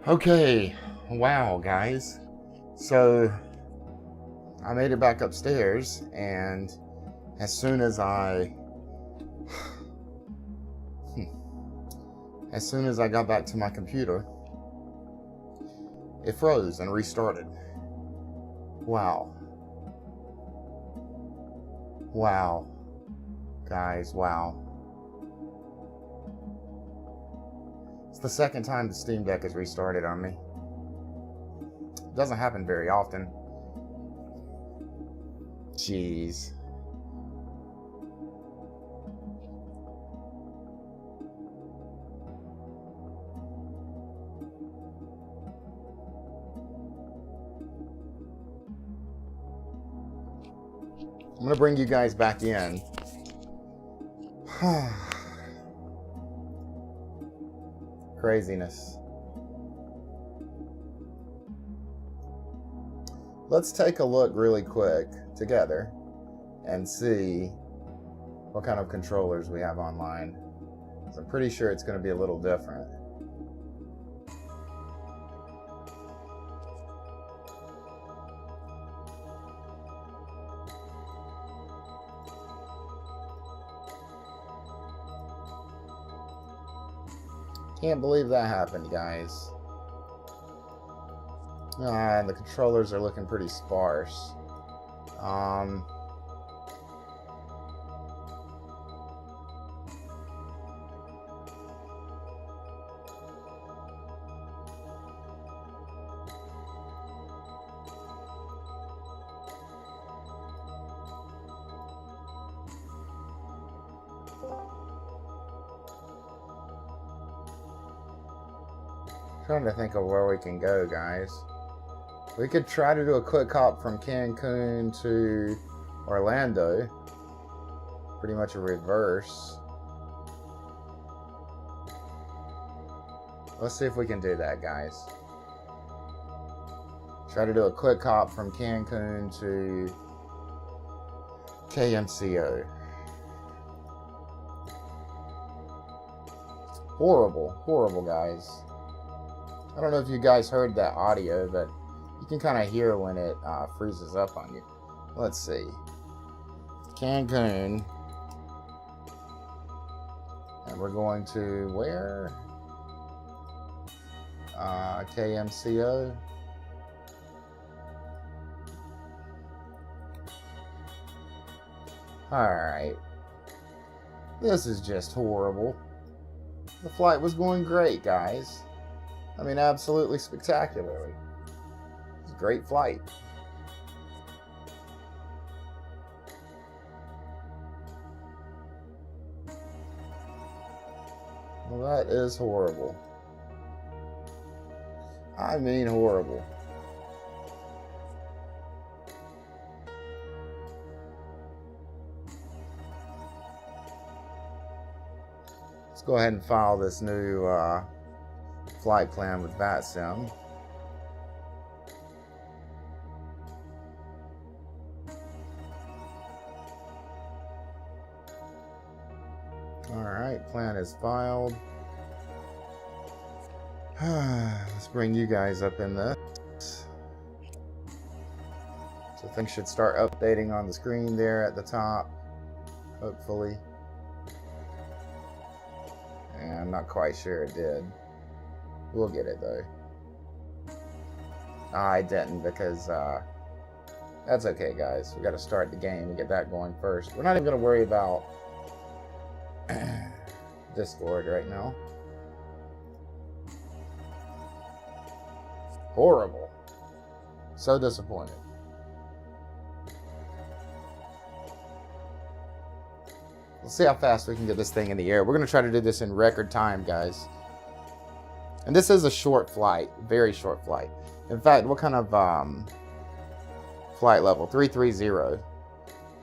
Okay, wow, guys. So I made it back upstairs, and as soon as I got back to my computer, it froze and restarted. Wow. Wow. Guys, wow. It's the second time the Steam Deck has restarted on me. It doesn't happen very often. Jeez. I'm gonna bring you guys back in. Craziness. Let's take a look really quick together and see what kind of controllers we have online. I'm pretty sure it's going to be a little different. Can't believe that happened, guys. The controllers are looking pretty sparse. Trying to think of where we can go, guys. We could try to do a quick hop from Cancun to Orlando. Pretty much a reverse. Let's see if we can do that, guys. Try to do a quick hop from Cancun to KMCO. Horrible, horrible, guys. I don't know if you guys heard that audio, but you can kind of hear when it freezes up on you. Let's see. Cancun. And we're going to where? KMCO. Alright. This is just horrible. The flight was going great, guys. I mean, absolutely spectacularly. It was a great flight. Well, that is horrible. I mean, horrible. Let's go ahead and file this new flight plan with Vatsim. Alright, plan is filed. Let's bring you guys up in this. So things should start updating on the screen there at the top, hopefully. And I'm not quite sure it did. We'll get it though. I didn't because that's okay, guys. We got to start the game and get that going first. We're not even going to worry about Discord right now. Horrible. So disappointed. Let's see how fast we can get this thing in the air. We're going to try to do this in record time, guys. And this is a short flight. Very short flight. In fact, what kind of flight level? 330.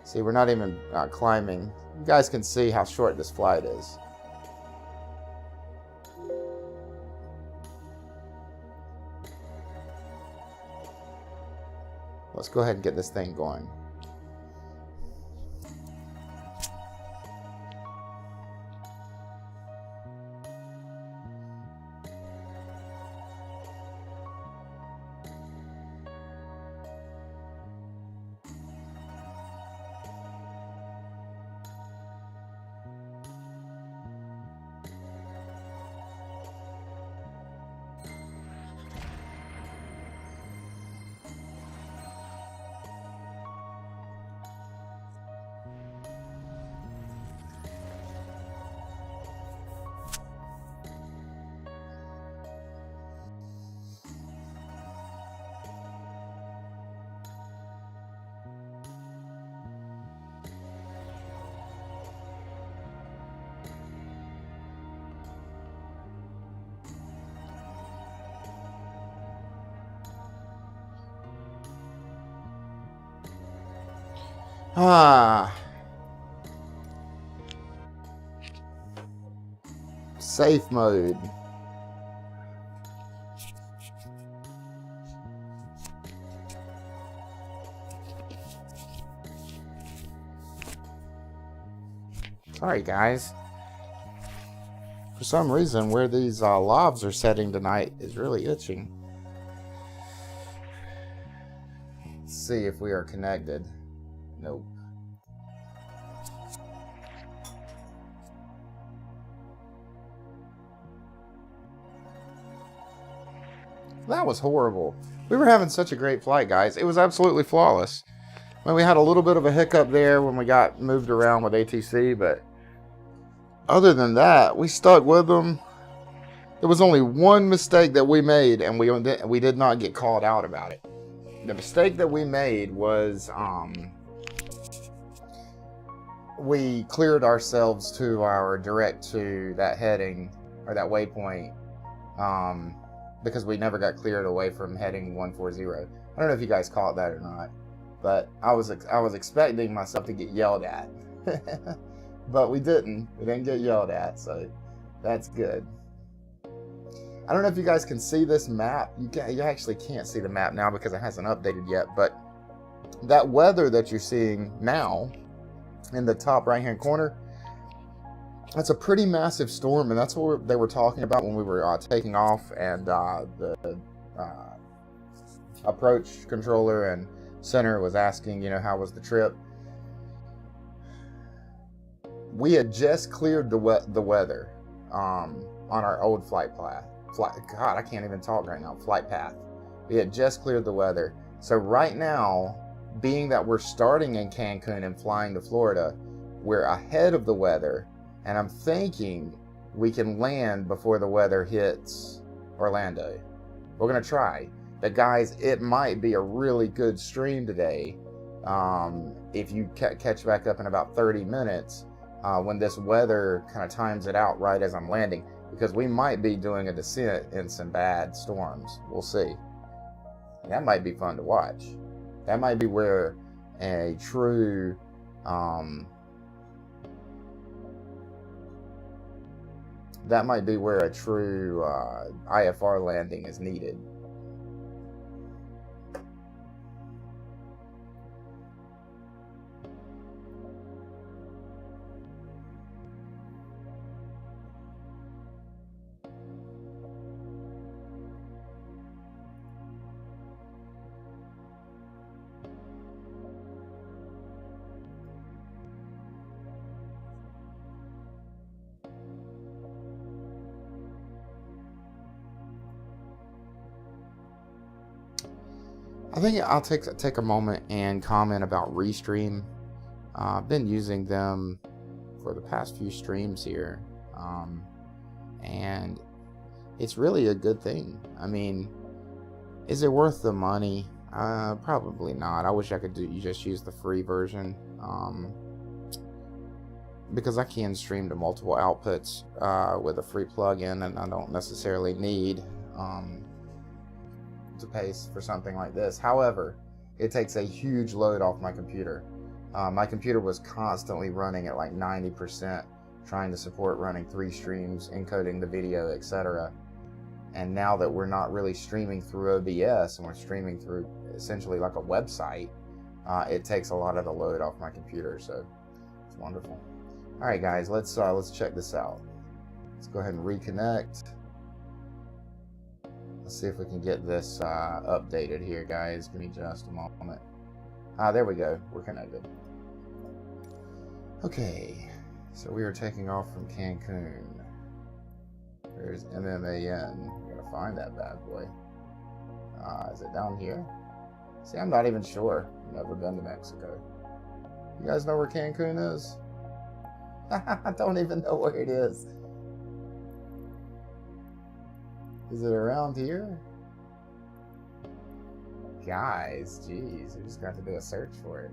See, we're not even climbing. You guys can see how short this flight is. Let's go ahead and get this thing going. Safe mode. Sorry, guys. For some reason, where these lavs are setting tonight is really itching. Let's see if we are connected. Nope. That was horrible. We were having such a great flight, guys. It was absolutely flawless. I mean, we had a little bit of a hiccup there when we got moved around with ATC, but other than that, we stuck with them. There was only one mistake that we made, and we did not get called out about it. The mistake that we made was we cleared ourselves to our direct to that heading or that waypoint because we never got cleared away from heading 140. I don't know if you guys caught that or not, but I was expecting myself to get yelled at, but we didn't. We didn't get yelled at, so that's good. I don't know if you guys can see this map. You actually can't see the map now because it hasn't updated yet, but that weather that you're seeing now in the top right hand corner, that's a pretty massive storm, and that's what they were talking about when we were taking off, and the approach controller and center was asking, you know, how was the trip. We had just cleared the weather on our old flight path. God, I can't even talk right now. Flight path. We had just cleared the weather. So right now, being that we're starting in Cancun and flying to Florida, we're ahead of the weather, and I'm thinking we can land before the weather hits Orlando. We're gonna try. But guys, it might be a really good stream today if you catch back up in about 30 minutes when this weather kind of times it out right as I'm landing, because we might be doing a descent in some bad storms. We'll see. And that might be fun to watch. That might be where a true that might be where a true IFR landing is needed. I think I'll take a moment and comment about Restream. I've been using them for the past few streams here, and it's really a good thing. I mean, is it worth the money? Probably not. I wish I could just use the free version, because I can stream to multiple outputs with a free plugin, and I don't necessarily need to pay for something like this. However, it takes a huge load off my computer. My computer was constantly running at like 90%, trying to support running 3 streams, encoding the video, etc. And now that we're not really streaming through OBS and we're streaming through essentially like a website, it takes a lot of the load off my computer. So it's wonderful. All right, guys, let's check this out. Let's go ahead and reconnect. Let's see if we can get this updated here, guys. Give me just a moment. There we go. We're connected. Okay, so we are taking off from Cancun. There's MMAN. We're gonna find that bad boy. Is it down here? See, I'm not even sure. I've never been to Mexico. You guys know where Cancun is? I don't even know where it is. Is it around here? Guys, geez, we just got to do a search for it.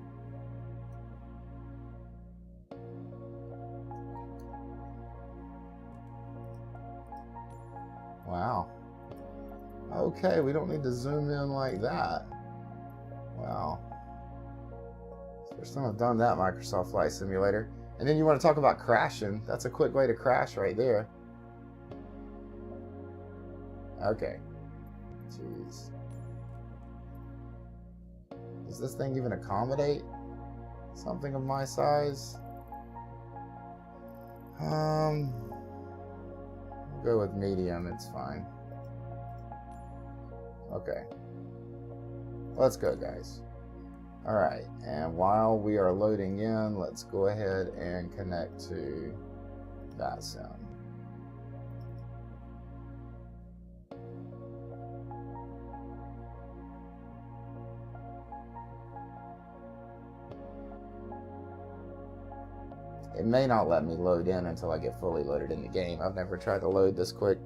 Wow. Okay, we don't need to zoom in like that. Wow. First time I've done that Microsoft Flight Simulator. And then you want to talk about crashing. That's a quick way to crash right there. Okay. Jeez. Does this thing even accommodate something of my size? We'll go with medium, it's fine. Okay. Let's go, guys. Alright, and while we are loading in, let's go ahead and connect to Vatsim. It may not let me load in until I get fully loaded in the game. I've never tried to load this quick.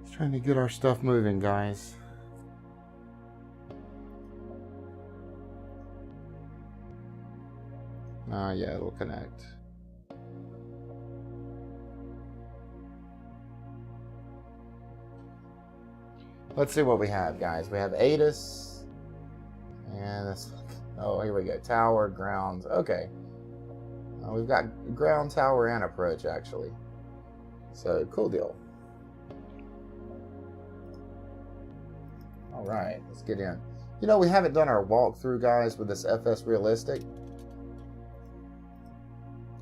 Just trying to get our stuff moving, guys. Yeah, it'll connect. Let's see what we have, guys. We have ATIS. And this, oh, here we go. Tower, ground. Okay. We've got ground, tower, and approach, actually. So, cool deal. All right, let's get in. You know, we haven't done our walkthrough, guys, with this FS Realistic.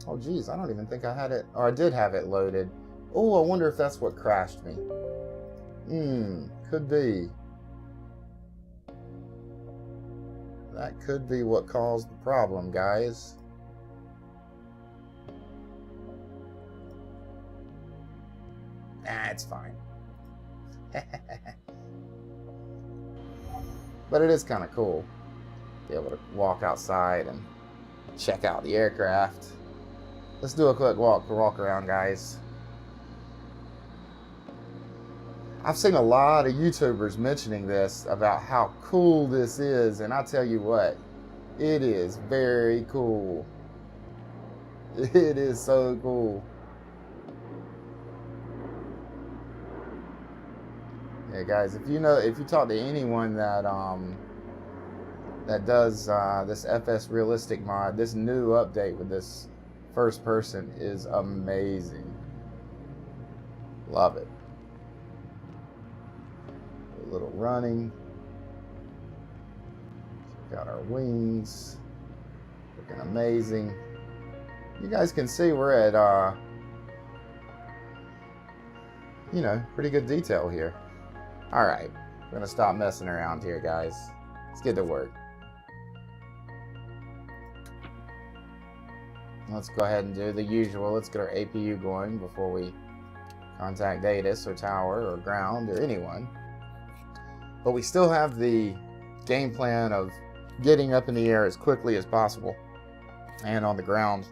Oh, geez, I don't even think I had it. Or I did have it loaded. Oh, I wonder if that's what crashed me. Could be. That could be what caused the problem, guys. Nah, it's fine. But it is kind of cool. Be able to walk outside and check out the aircraft. Let's do a quick walk around, guys. I've seen a lot of YouTubers mentioning this about how cool this is, and I tell you what, it is very cool. It is so cool. Yeah, guys, if you talk to anyone that that does this FS Realistic mod, this new update with this first person is amazing. Love it. A little running. Check out our wings. Looking amazing. You guys can see we're at, you know, pretty good detail here. All right, we're gonna stop messing around here, guys. Let's get to work. Let's go ahead and do the usual. Let's get our APU going before we contact ATIS or tower or ground or anyone. But we still have the game plan of getting up in the air as quickly as possible and on the ground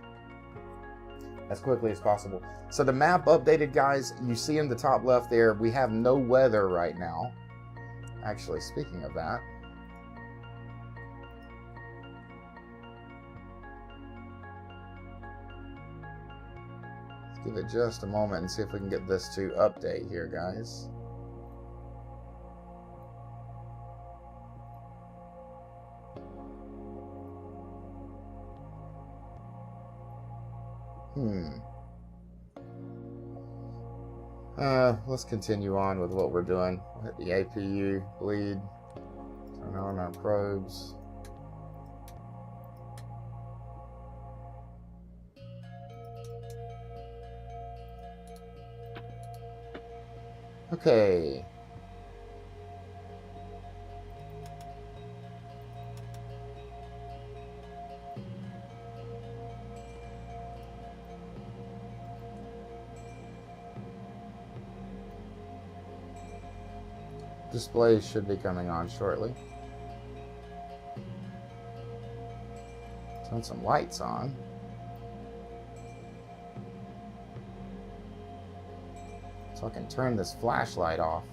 as quickly as possible. So the map updated, guys. You see in the top left there, we have no weather right now. Actually, speaking of that, let's give it just a moment and see if we can get this to update here, guys. Let's continue on with what we're doing. We'll hit the APU bleed, turn on our probes. Okay. Display should be coming on shortly. Turn some lights on. So I can turn this flashlight off.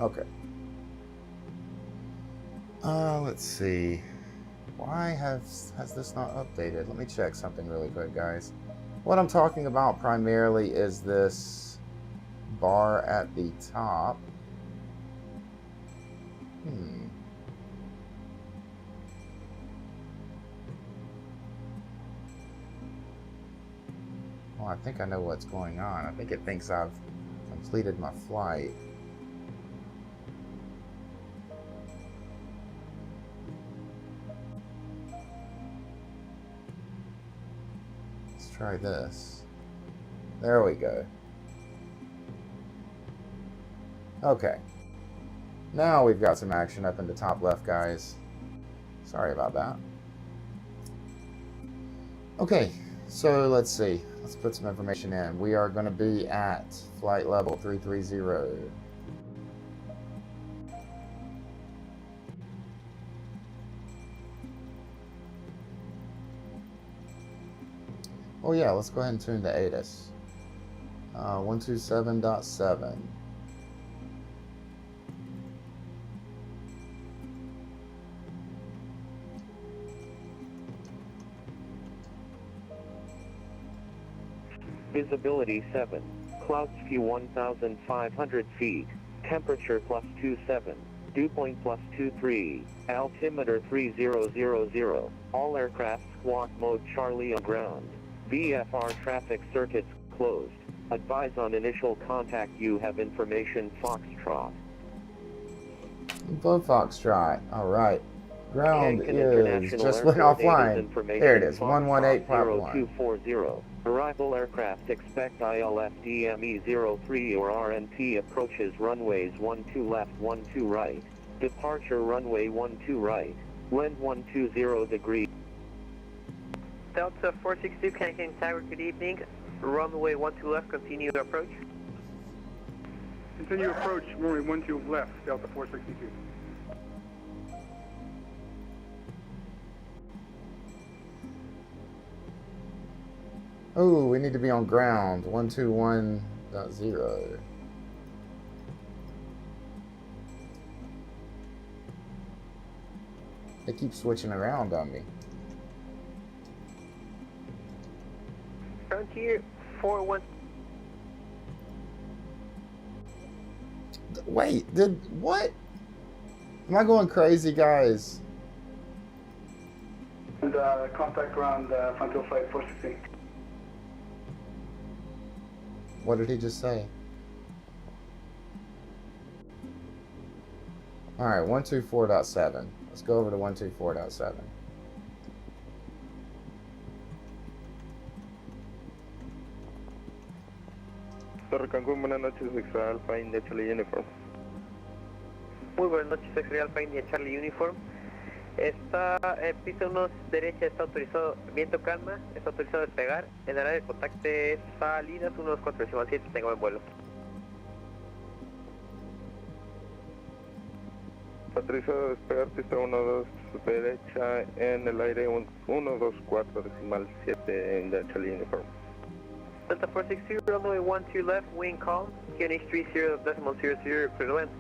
Okay. Let's see. Why has this not updated? Let me check something really quick, guys. What I'm talking about primarily is this bar at the top. Well, I think I know what's going on. I think it thinks I've completed my flight. Let's try this. There we go. Okay. Now we've got some action up in the top left, guys. Sorry about that. Okay, so let's see. Let's put some information in. We are going to be at flight level 330. Oh yeah, let's go ahead and tune the ATIS. 127.7. Visibility 7. Clouds few 1,500 feet. Temperature +27. Dew point +23. Altimeter 3000. All aircraft squawk mode Charlie on ground. VFR traffic circuits closed. Advise on initial contact. You have information Foxtrot. Info Foxtrot. Alright. Ground is just went offline. There it is. 118.1. Arrival aircraft expect ILFDME 03 or RNP approaches runways 12 left, 12 right. Departure runway 12 right. Wind 120 degrees. Delta 462 Canadian Tower, good evening. Runway 12 left, continue approach. Continue approach, runway 12 left, Delta 462. Oh, we need to be on ground. 121.0. They keep switching around on me. Frontier 41. Wait, what? Am I going crazy, guys? And contact ground, Frontier flight 416. What did he just say? All right, 124.7. Let's go over to 124.7. Torre Cancún, buenas noches, Extra Alpha India Charlie Uniform. Muy buenas noches, X-Ray Alpha India Charlie Uniform. Está en pista 1 derecha, está autorizado, viento calma, está autorizado a despegar. En el área de contacto salidas 124.7, tengo buen vuelo. Autorizado a despegar, pista 12 derecha, en el aire 124.7 India Charlie Uniform. Delta 460, runway 12 left, wind calm, QNH 30.00, clear to land.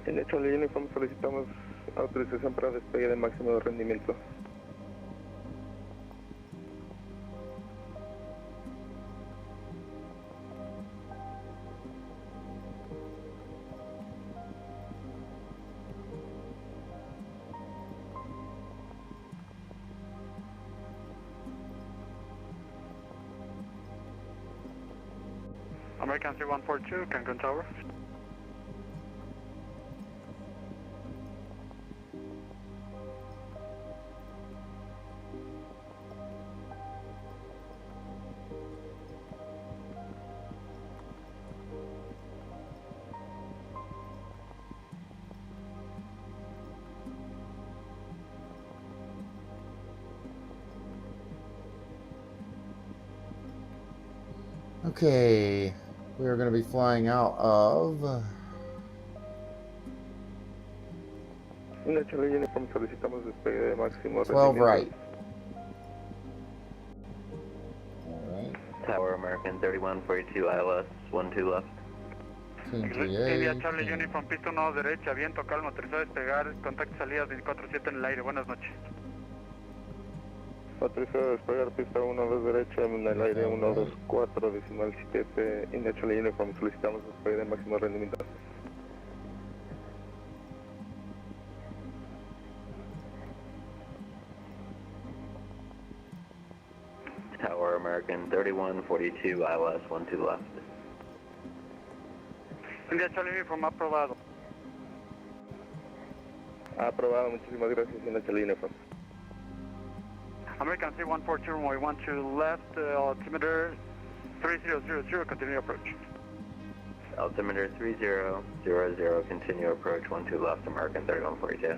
En el Charlie Uniform solicitamos autorización para despegue de máximo de rendimiento. American 3142, Cancun Tower. Okay, we are going to be flying out of En el Charlie Uniform solicitamos despegue de máximo 12 rendimiento. right. Tower American 3142 ILS 12 left. India Charlie Uniform, pista 1 derecha, viento calmo, autorizado a despegar, contacto salidas 24.7 en el aire, buenas noches. Autorizado a despegar, pista 1-2 derecha, en el aire 124.7 India Charlie Uniform, solicitamos despegue de máximo rendimiento. Tower American 3142 ILS 12 left. India Charlie Uniform, aprobado. Aprobado, muchísimas gracias, India Charlie Uniform. American 3142, runway 12 left, altimeter 3000, continue approach. Altimeter 3000, continue approach 12 left, American 3142.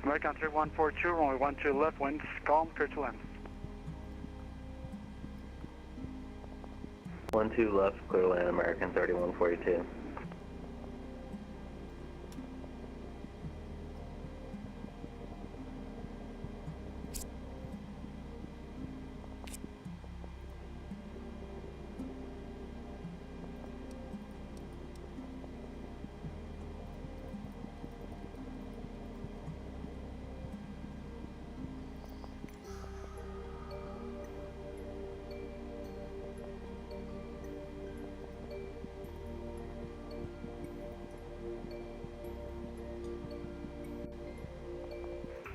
American 3142, runway 12 left, winds calm, clear to land. 12 left, clear to land, American 3142.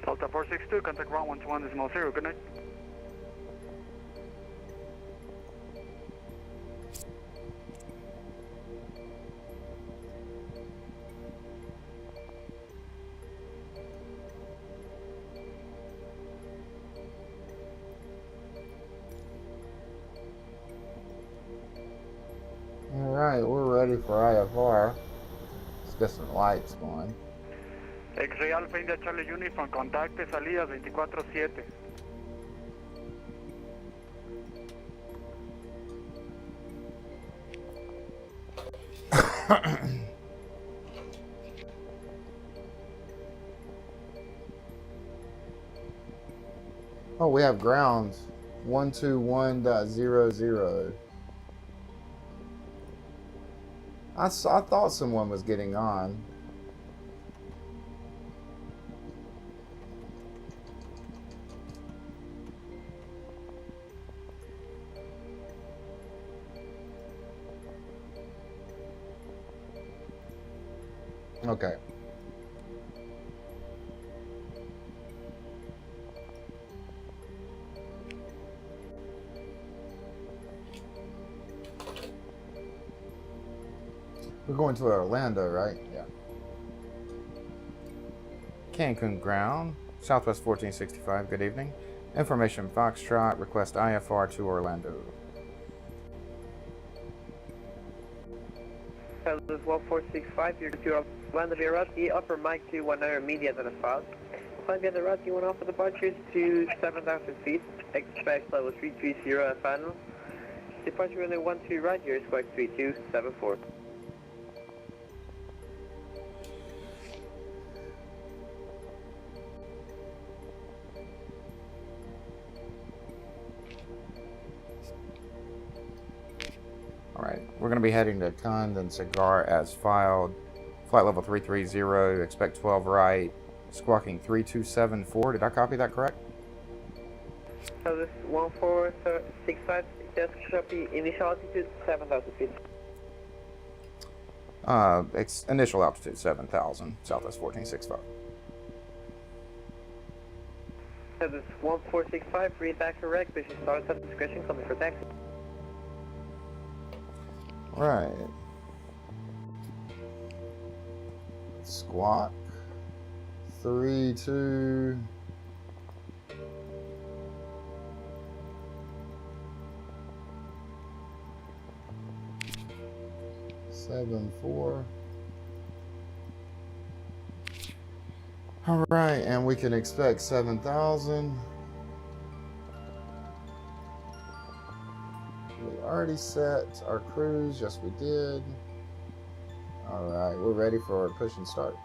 Delta 462, contact ground 121.0, good night. Alright, we're ready for IFR. Let's get some lights going. X-Ray Alpha India Charlie Uniform, contacte salidas 24.7. Oh, we have grounds 121.00. I thought someone was getting on. Okay. We're going to Orlando, right? Yeah. Cancun ground, Southwest 1465, good evening. Information Foxtrot, request IFR to Orlando. This is 1465, you're to Orlando via route, the upper mic to 100 media than a file. Climb via the route, you went off for departures to 7,000 feet, expect level 330 at final. Departure runway 12 right, here is squawk 3274. Alright, we're going to be heading to Condon Cigar as filed. Flight level 330, expect 12 right, squawking 3274. Did I copy that correct? So this 1465, just copy, initial altitude 7,000 feet. Initial altitude 7,000, Southwest 1465. So this 1465, read back correct, position starts at discretion, coming for taxi. Right. Squawk 32. Seven, 4. All right, and we can expect 7,000. We already set our cruise. Yes, we did. All right, we're ready for push and start.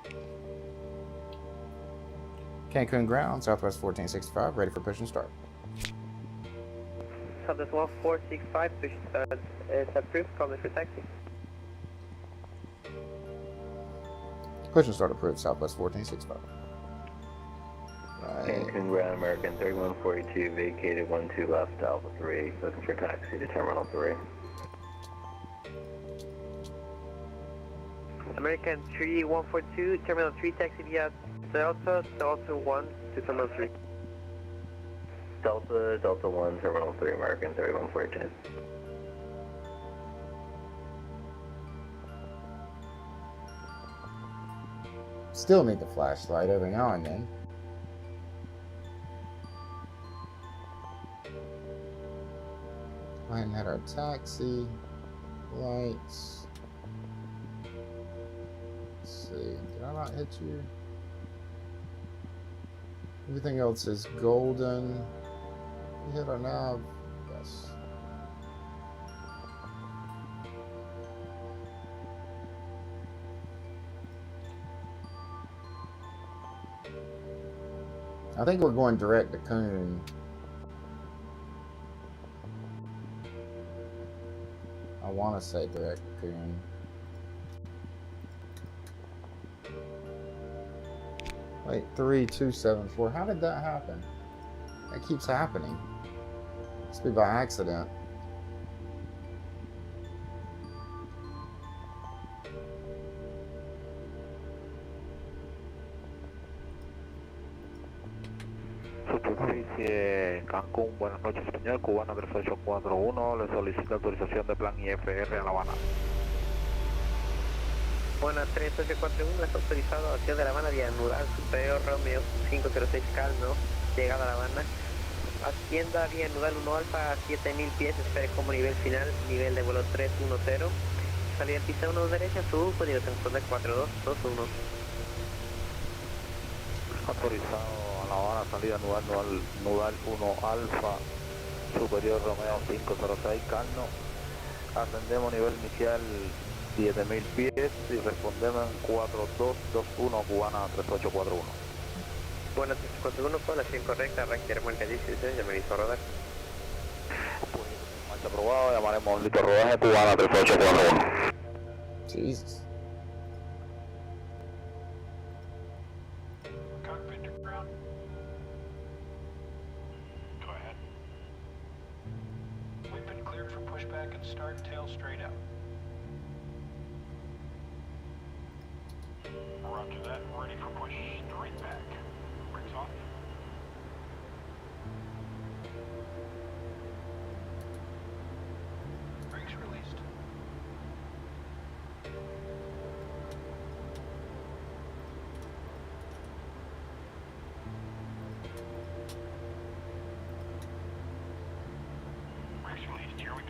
Cancun ground, Southwest 1465, ready for push and start. So this 1465, push start is approved, coming for taxi. Push and start approved, Southwest 1465. Right. Cancun ground, American 3142, vacated 12 left, Alpha 3, looking for taxi to Terminal 3. American 3142, Terminal 3, taxi via Delta 1 to Terminal 3. Delta 1, Terminal 3, American 3142. Still need the flashlight every now and then. I had our taxi lights. Let's see, did I not hit you? Everything else is golden. We hit our nav. Yes. I think we're going direct to Coon. I want to say direct to Coon. Wait, 3274. How did that happen? That keeps happening. Must be by accident. Superficie Cancún, buenas noches señor, Cubana 3841, le solicita autorización de plan IFR a La Habana. Buenas 3841, es autorizado acción de La Habana vía Nudal Superior Romeo 506 Calno, llegada a La Habana. Ascienda vía Nudal 1 Alfa a 7000 pies, espere como nivel final, nivel de vuelo 310. Salida pista 1 derecha, su dirección de 4221. Autorizado a La Habana, salida Nudal 1 Alfa, Superior Romeo 506 Calno. Ascendemos nivel inicial 7000 pies y respondemos en 4221 Cubana 3841. Buenas 3841, población correcta, arranque marca 16, ya me hizo rodar. Marcha aprobado, llamaremos listo rodaje Cubana 3841. Jesus. Cockpit to ground. Go ahead. We've been cleared for pushback and start tail straight out. Roger that. Ready for push straight back. Brakes off. Brakes released. Brakes released. Here we go.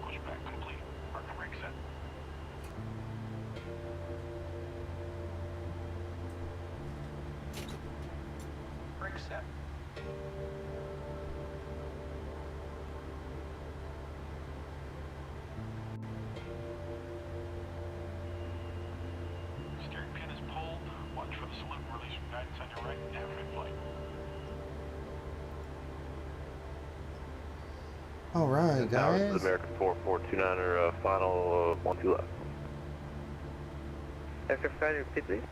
Pushback complete. Parking brake set. Brake set. Steering pin is pulled. Watch for the salute and release from guidance on your right and have a good flight. All right, guys. American 4429er, final 1-2 left. FF5, repeat please.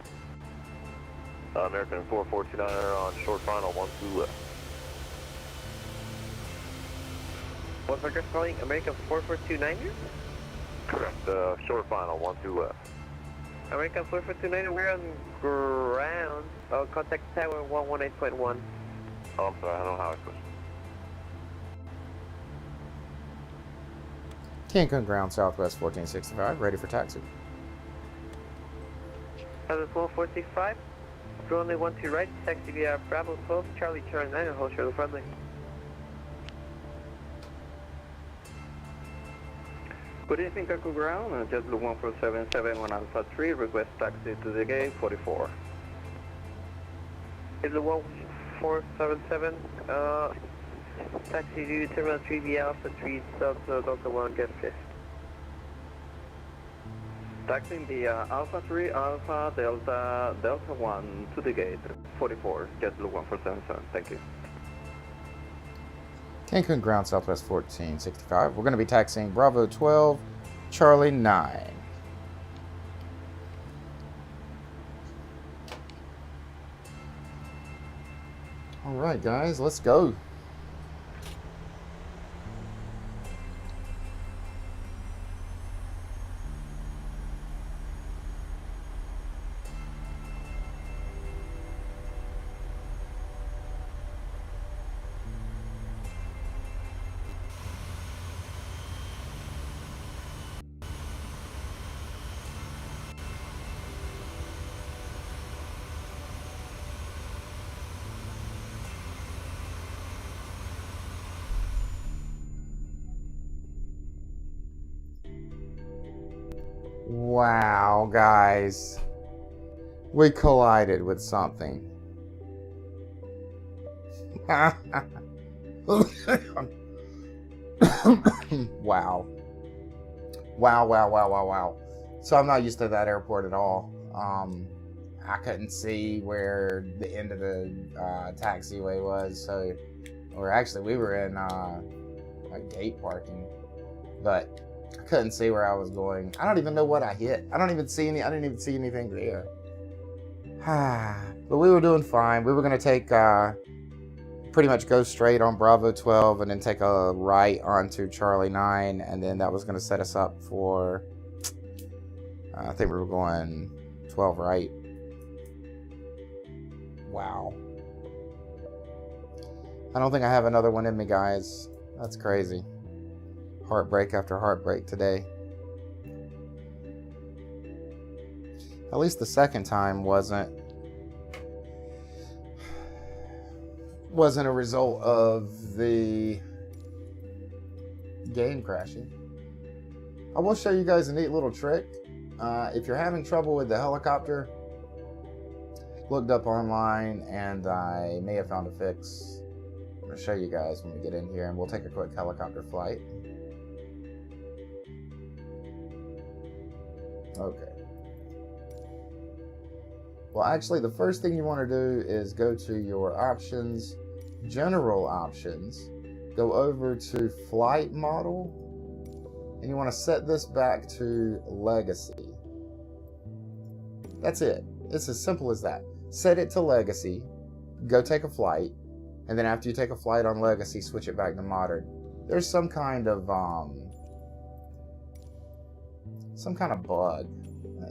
American 4429er on short final 1-2 left. What's our just calling? American 4429er? Correct. Short final 1-2 left. American 4429er, we're on ground. Contact tower 118.1. Oh, I'm sorry, I don't know how I pushed. Cancun ground, Southwest 1465, ready for taxi. Southwest 1465, runway 12 right, taxi via Bravo 12, Charlie Charlie 9, and hold short friendly. Good evening, Cancun ground, JetBlue 1477, 1 Alpha 3, request taxi to the gate 44. Is the 1477, taxi to Terminal 3 via Alpha 3, Delta 1, get fifth. Taxiing via Alpha 3, Alpha, Delta 1 to the gate 44, JetBlue 1477, thank you. Cancun ground, Southwest 1465. We're going to be taxiing Bravo 12, Charlie 9. All right, guys, let's go. Wow, guys. We collided with something. Wow. Wow. So I'm not used to that airport at all. I couldn't see where the end of the taxiway was, so we were in like gate parking, but I couldn't see where I was going. I don't even know what I hit. I didn't even see anything there. But we were doing fine. We were gonna take pretty much go straight on Bravo 12 and then take a right onto Charlie 9, and then that was going to set us up for, I think we were going 12 right. Wow. I don't think I have another one in me, guys. That's crazy. Heartbreak after heartbreak today. At least the second time wasn't a result of the game crashing. I will show you guys a neat little trick. If you're having trouble with the helicopter, looked up online and I may have found a fix. I'm going to show you guys when we get in here, and we'll take a quick helicopter flight. Okay. Well, actually, the first thing you want to do is go to your options, general options, go over to flight model, and you want to set this back to legacy. That's it. It's as simple as that. Set it to legacy, go take a flight, and then after you take a flight on legacy, switch it back to modern. There's some kind of bug.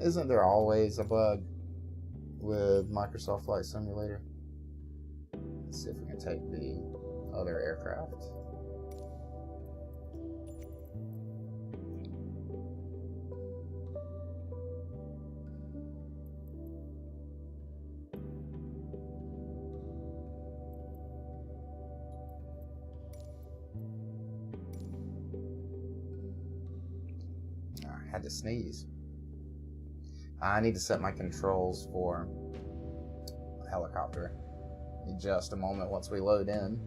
Isn't there always a bug with Microsoft Flight Simulator? Let's see if we can take the other aircraft. I had to sneeze. I need to set my controls for helicopter in just a moment once we load in.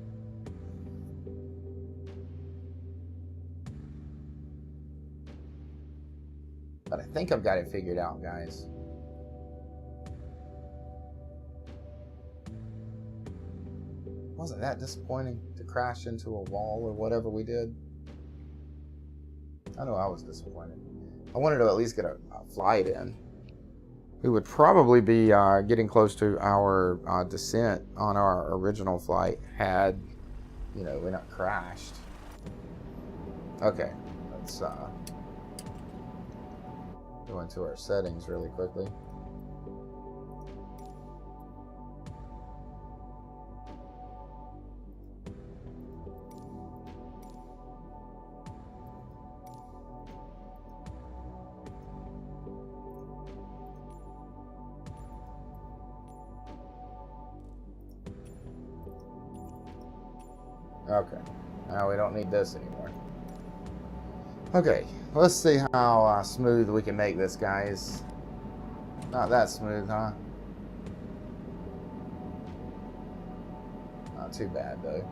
But I think I've got it figured out, guys. Wasn't that disappointing to crash into a wall or whatever we did? I know I was disappointed. I wanted to at least get a flight in. We would probably be getting close to our descent on our original flight had, you know, we not crashed. Okay, let's go into our settings really quickly. Okay, now we don't need this anymore. Okay, let's see how smooth we can make this, guys. Not that smooth, huh? Not too bad, though.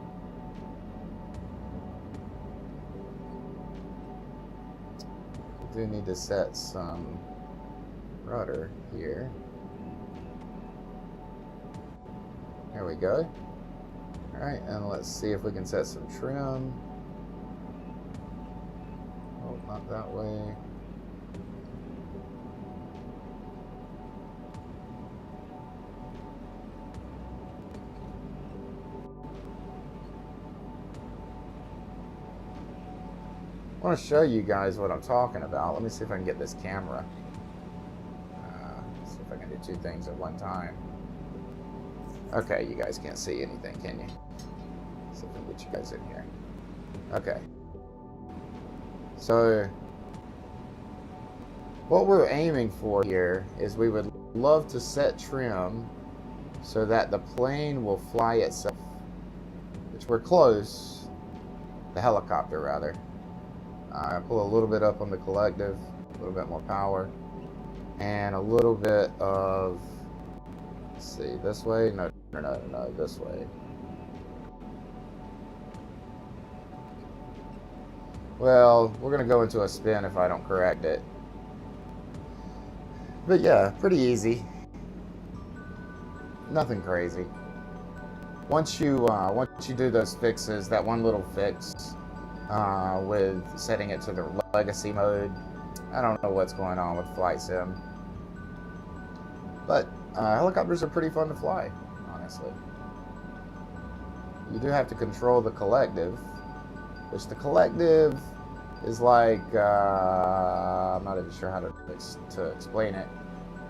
We do need to set some rudder here. There we go. Alright, and let's see if we can set some trim. Oh, not that way. I want to show you guys what I'm talking about. Let me see if I can get this camera. See if I can do two things at one time. Okay, you guys can't see anything, can you? See if I can get you guys in here. Okay. So, what we're aiming for here is we would love to set trim so that the plane will fly itself, which we're close, the helicopter rather. Pull a little bit up on the collective, a little bit more power, and a little bit of, let's see, this way? No, this way. Well, we're going to go into a spin if I don't correct it. But yeah, pretty easy. Nothing crazy. Once you do those fixes, that one little fix with setting it to the legacy mode, I don't know what's going on with Flight Sim. But helicopters are pretty fun to fly, honestly. you do have to control the collective, which the collective is like, I'm not even sure how to explain it.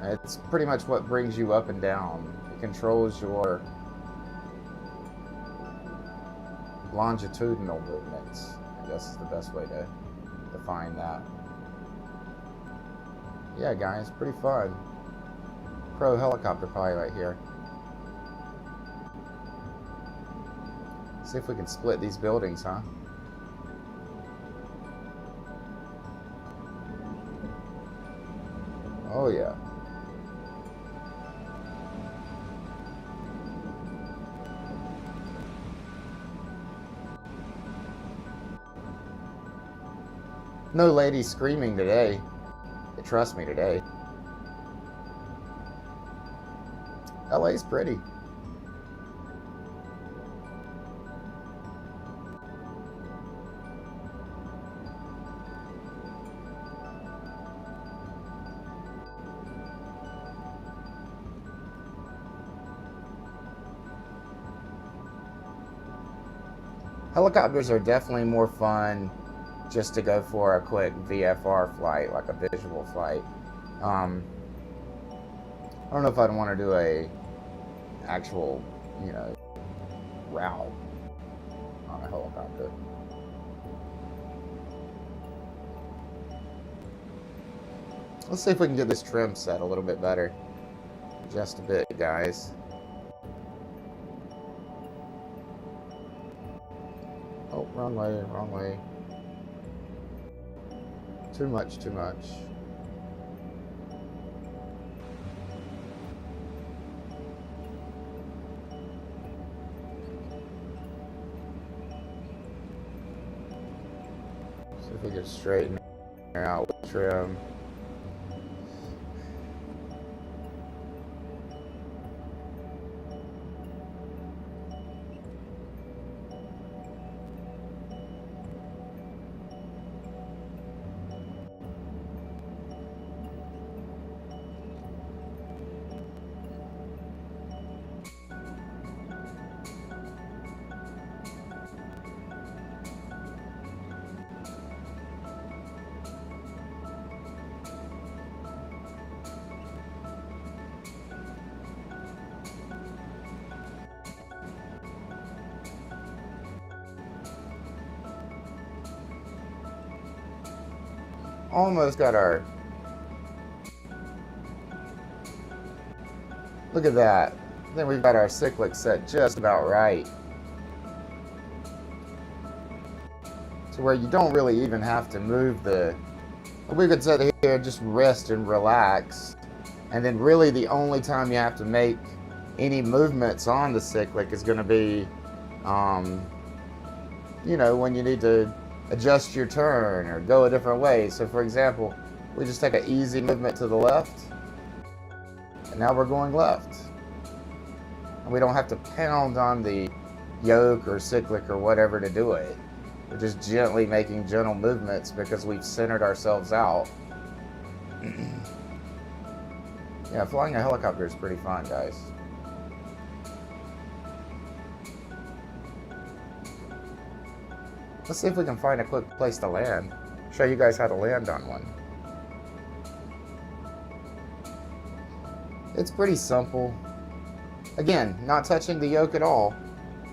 It's pretty much what brings you up and down. It controls your longitudinal movements, I guess is the best way to define that. Yeah, guys, pretty fun. Pro helicopter pilot here. See if we can split these buildings, huh? Oh yeah. No lady screaming today. Trust me today. LA's pretty. Helicopters are definitely more fun just to go for a quick VFR flight, like a visual flight. I don't know if I'd want to do a actual, you know, route on a helicopter. Let's see if we can get this trim set a little bit better. Just a bit, guys. Oh, wrong way, wrong way. Too much, too much. See if we can straighten her out with trim. Almost got our... Look at that. I think we've got our cyclic set just about right. To where you don't really even have to move the... We could sit here, just rest and relax. And then really the only time you have to make any movements on the cyclic is going to be, you know, when you need to adjust your turn or go a different way. So for example, we just take an easy movement to the left, and now we're going left. And we don't have to pound on the yoke or cyclic or whatever to do it. We're just gently making gentle movements because we've centered ourselves out. Yeah, flying a helicopter is pretty fun, guys. Let's see if we can find a quick place to land. Show you guys how to land on one. It's pretty simple. Again, not touching the yoke at all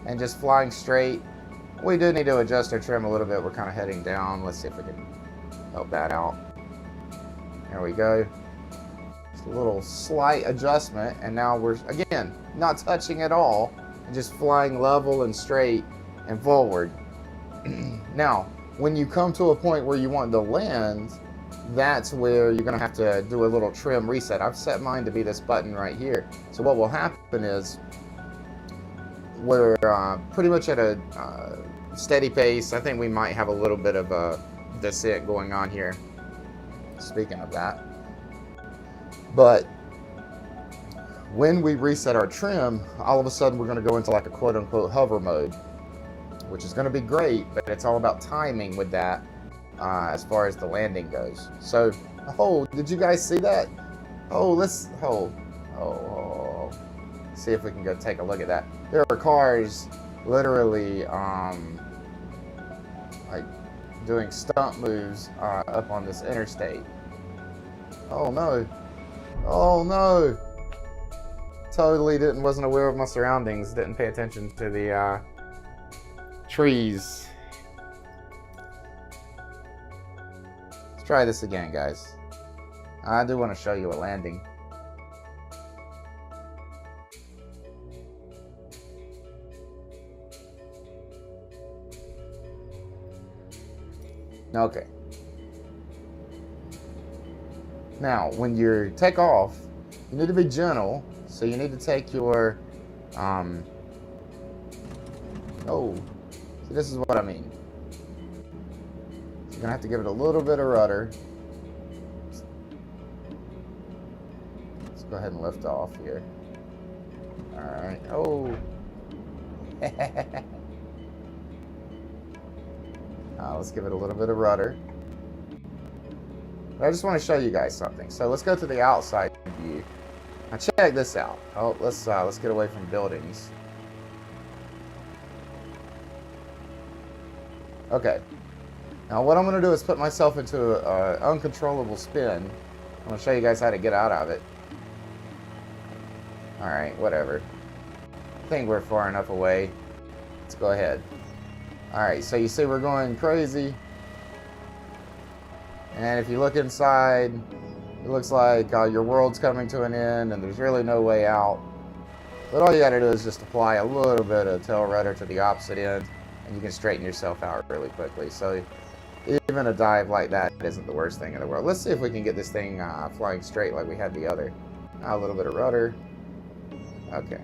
and just flying straight. We do need to adjust our trim a little bit. We're kind of heading down. Let's see if we can help that out. There we go. Just a little slight adjustment, and now we're, again, not touching at all and just flying level and straight and forward. Now, when you come to a point where you want to land, that's where you're going to have to do a little trim reset. I've set mine to be this button right here. So what will happen is we're pretty much at a steady pace. I think we might have a little bit of a descent going on here, speaking of that. But when we reset our trim, all of a sudden we're going to go into like a quote-unquote hover mode, which is going to be great, but it's all about timing with that as far as the landing goes. So, oh, did you guys see that? Oh, let's, see if we can go take a look at that. There are cars literally like doing stunt moves up on this interstate. Oh no! Oh no! Totally wasn't aware of my surroundings. Didn't pay attention to the trees. Let's try this again, guys. I do want to show you a landing. Okay. Now, when you take off, you need to be gentle. So you need to take your, oh, so this is what I mean. You're gonna have to give it a little bit of rudder. Let's go ahead and lift off here. All right. Oh. Let's give it a little bit of rudder. But I just want to show you guys something. So let's go to the outside view. Now check this out. Oh, let's get away from buildings. Okay. Now what I'm going to do is put myself into an uncontrollable spin. I'm going to show you guys how to get out of it. All right, whatever. I think we're far enough away. Let's go ahead. All right, so you see we're going crazy. And if you look inside, it looks like your world's coming to an end and there's really no way out. But all you gotta do is just apply a little bit of tail rudder to the opposite end and you can straighten yourself out really quickly. So even a dive like that isn't the worst thing in the world. Let's see if we can get this thing flying straight like we had the other. A little bit of rudder. Okay.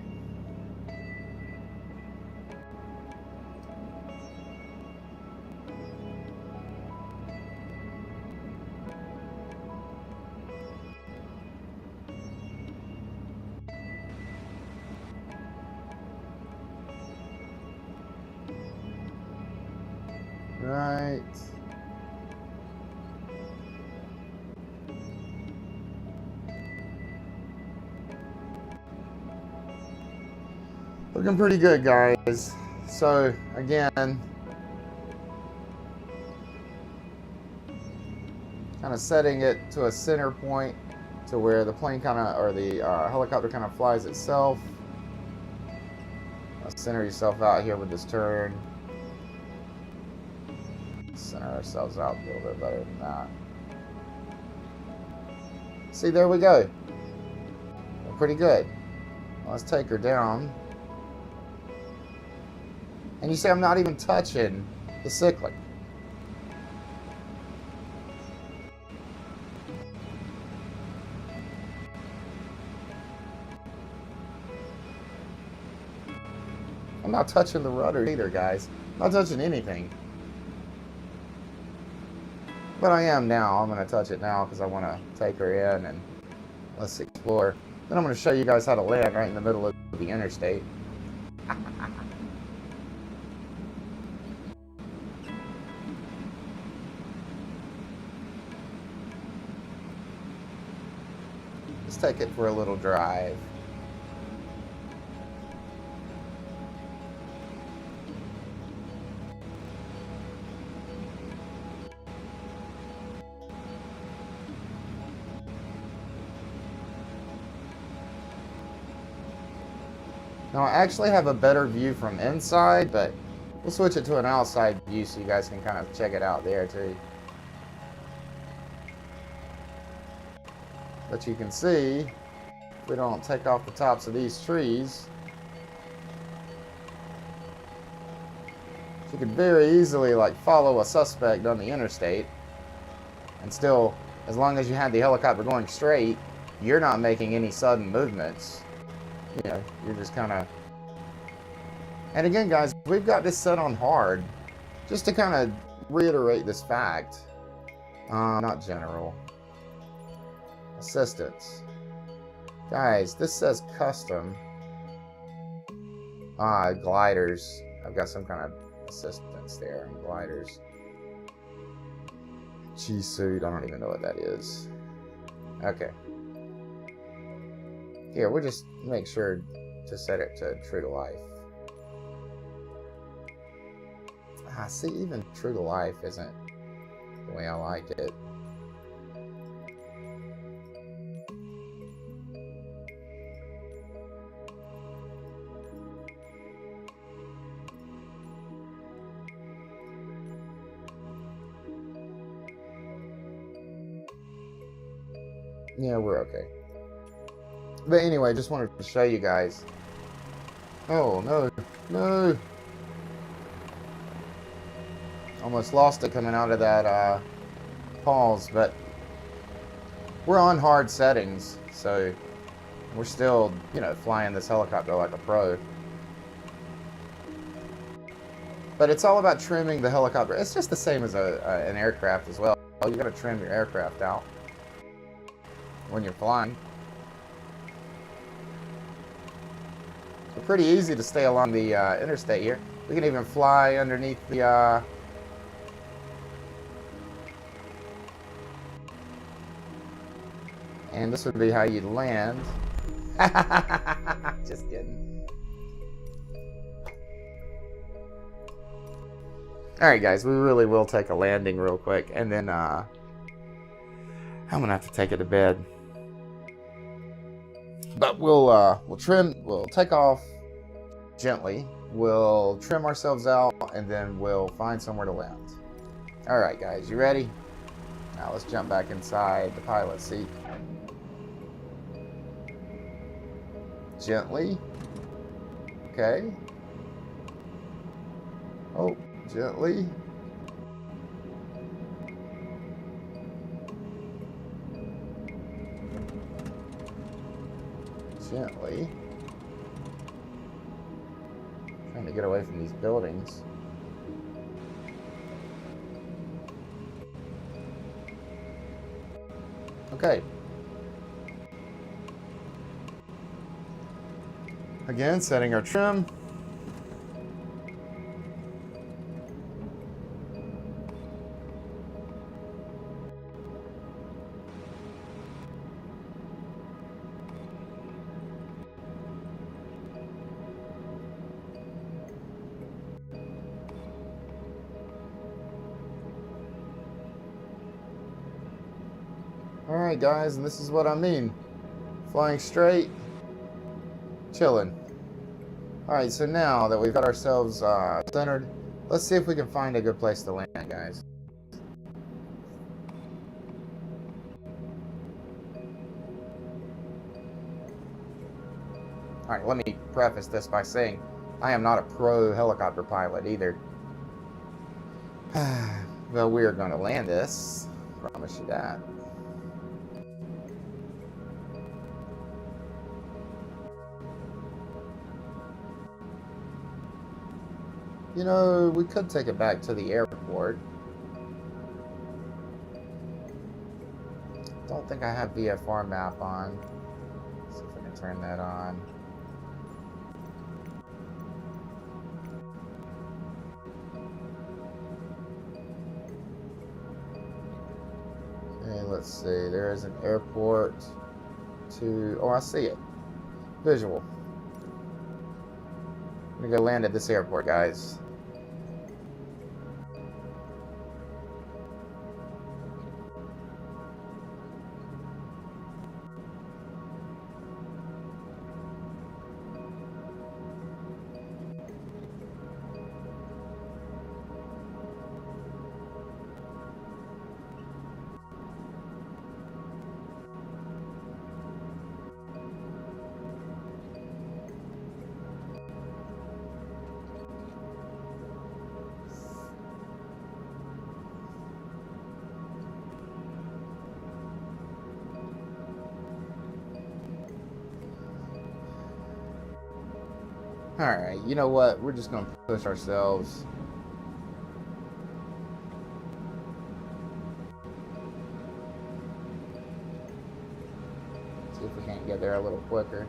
Right. Looking pretty good, guys. So again, kind of setting it to a center point to where the plane kind of, or the helicopter kind of flies itself. Center yourself out here with this turn. Center ourselves out a little bit better than that. See, there we go. We're pretty good. Let's take her down. And you see, I'm not even touching the cyclic. I'm not touching the rudder either, guys. I'm not touching anything. But I am now. I'm going to touch it now because I want to take her in and let's explore. Then I'm going to show you guys how to land right in the middle of the interstate. Let's take it for a little drive. Now I actually have a better view from inside, but we'll switch it to an outside view so you guys can kind of check it out there too. But you can see, if we don't take off the tops of these trees, you could very easily like follow a suspect on the interstate and still, as long as you had the helicopter going straight, you're not making any sudden movements. You know, you're just kind of... And again, guys, we've got this set on hard just to kind of reiterate this fact. Not general. Assistance. Guys, this says custom. Gliders. I've got some kind of assistance there on gliders. G-suit, I don't even know what that is. Okay. Here, we'll just make sure to set it to true to life. See, even true to life isn't the way I like it. Yeah, we're okay. But anyway, just wanted to show you guys. Oh, no. No. Almost lost it coming out of that pause, but we're on hard settings, so we're still, you know, flying this helicopter like a pro. But it's all about trimming the helicopter. It's just the same as an aircraft as well. You got to trim your aircraft out when you're flying. It's pretty easy to stay along the interstate here. We can even fly underneath the and this would be how you'd land. Just kidding. Alright guys, we really will take a landing real quick, and then I'm gonna have to take it to bed. But we'll take off gently, we'll trim ourselves out, and then we'll find somewhere to land. Alright guys, you ready? Now let's jump back inside the pilot seat. Gently. Okay. Oh, gently. Gently. Trying to get away from these buildings. Okay. Again, setting our trim. Alright guys, and this is what I mean. Flying straight, chilling. Alright, so now that we've got ourselves centered, let's see if we can find a good place to land, guys. Alright, let me preface this by saying I am not a pro helicopter pilot either. But we are going to land this. Promise you that. You know, we could take it back to the airport. Don't think I have VFR map on. Let's see if I can turn that on. Okay, let's see. There is an airport to... Oh, I see it. Visual. I'm gonna go land at this airport, guys. Alright, you know what? We're just going to push ourselves. See if we can't get there a little quicker.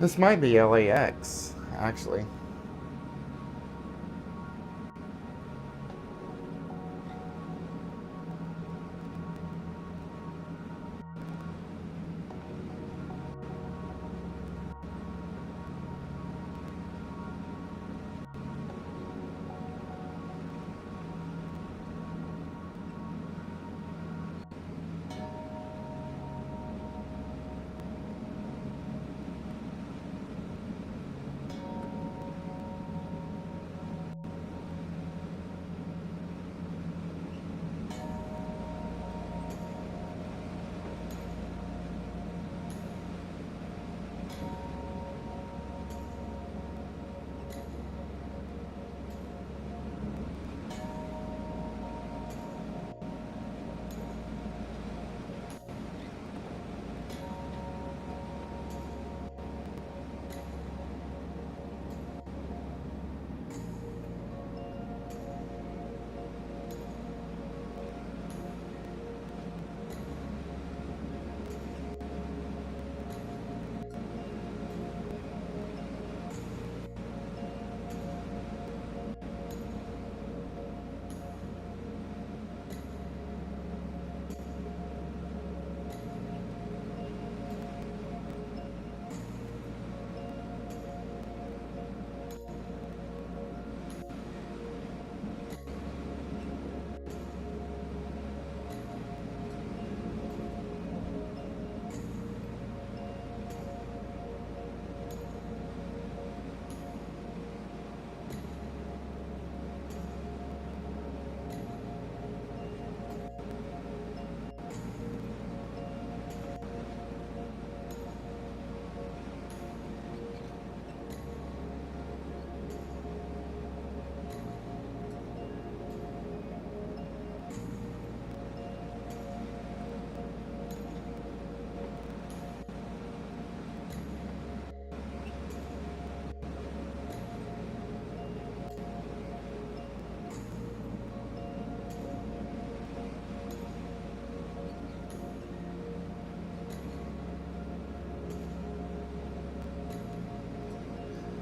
This might be LAX, actually.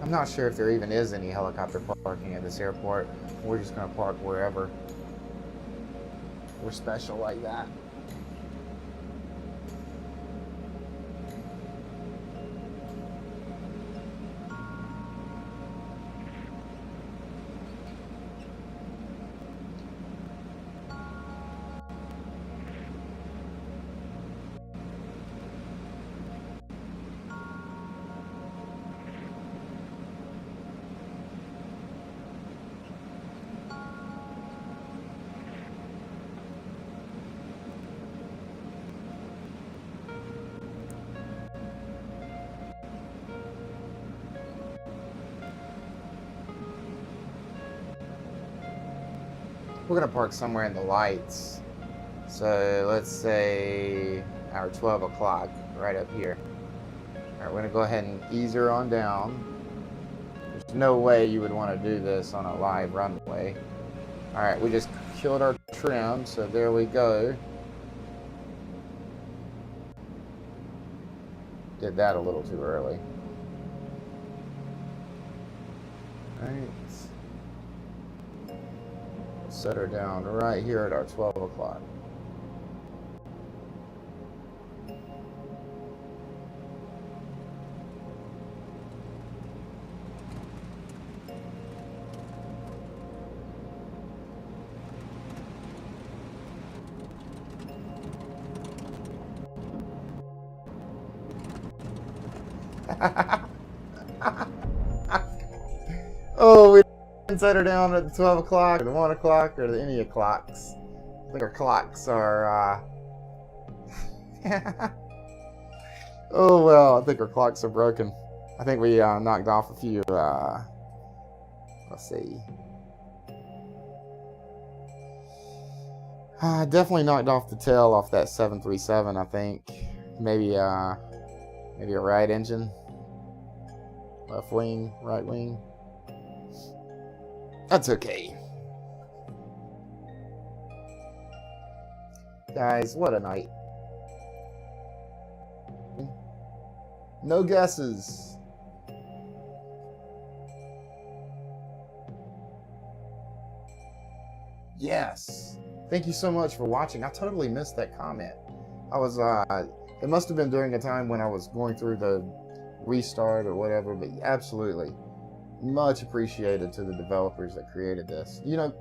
I'm not sure if there even is any helicopter parking at this airport. We're just going to park wherever. We're special like that. We're going to park somewhere in the lights. So let's say our 12 o'clock right up here. All right, we're going to go ahead and ease her on down. There's no way you would want to do this on a live runway. All right, we just killed our trim, so there we go. Did that a little too early. All right. Set her down right here at our 12 o'clock. Oh, we didn't set her down at the 12 o'clock or the 1 o'clock or the any o'clocks. I think our clocks are, oh, well, I think our clocks are broken. I think we knocked off a few, let's see. Definitely knocked off the tail off that 737, I think. Maybe a right engine. Left wing, right wing. That's okay. Guys, what a night. No guesses. Yes. Thank you so much for watching. I totally missed that comment. I was, it must have been during a time when I was going through the restart or whatever, but absolutely. Much appreciated to the developers that created this. You know,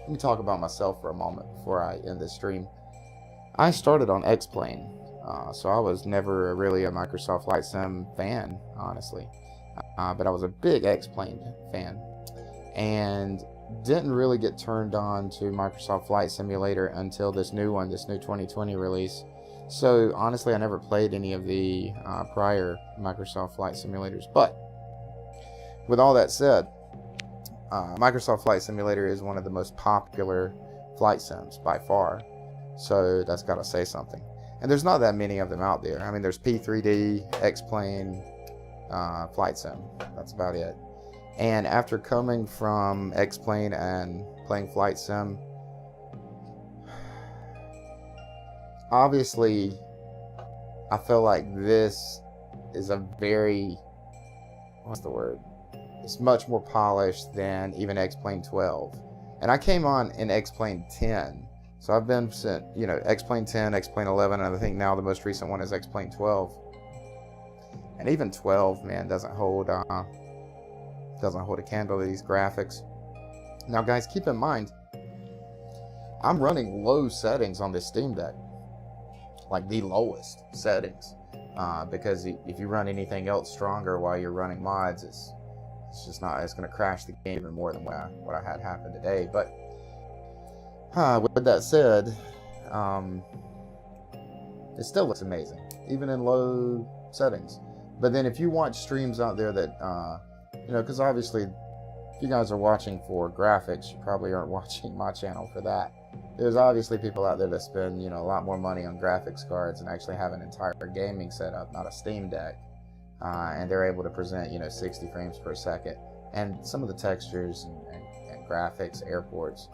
let me talk about myself for a moment before I end this stream. I started on X-Plane, so I was never really a Microsoft Flight Sim fan, honestly. But I was a big X-Plane fan, and didn't really get turned on to Microsoft Flight Simulator until this new one, this new 2020 release. So honestly, I never played any of the prior Microsoft Flight Simulators. But with all that said, Microsoft Flight Simulator is one of the most popular flight sims by far. So that's got to say something. And there's not that many of them out there. I mean, there's P3D, X-Plane, Flight Sim. That's about it. And after coming from X-Plane and playing Flight Sim, obviously, I feel like this is a very, what's the word? It's much more polished than even X-Plane 12. And I came on in X-Plane 10. So I've been sent, you know, X-Plane 10, X-Plane 11, and I think now the most recent one is X-Plane 12. And even 12, man, doesn't hold a candle to these graphics. Now, guys, keep in mind, I'm running low settings on this Steam Deck, like the lowest settings, because if you run anything else stronger while you're running mods, it's just not. It's going to crash the game even more than what I had happen today. But with that said, it still looks amazing, even in low settings. But then if you watch streams out there that, you know, because obviously if you guys are watching for graphics, you probably aren't watching my channel for that. There's obviously people out there that spend, you know, a lot more money on graphics cards and actually have an entire gaming setup, not a Steam Deck. And they're able to present, you know, 60 frames per second. And some of the textures and graphics, airports,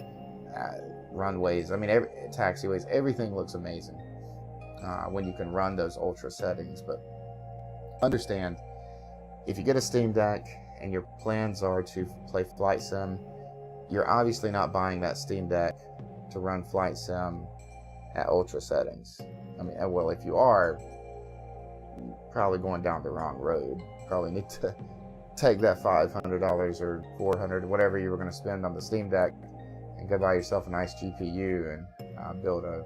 runways, I mean, taxiways, everything looks amazing when you can run those ultra settings. But understand, if you get a Steam Deck and your plans are to play Flight Sim, you're obviously not buying that Steam Deck to run Flight Sim at ultra settings. I mean, well, if you are, probably going down the wrong road. Probably need to take that $500 or $400, whatever you were going to spend on the Steam Deck, and go buy yourself a nice GPU and build a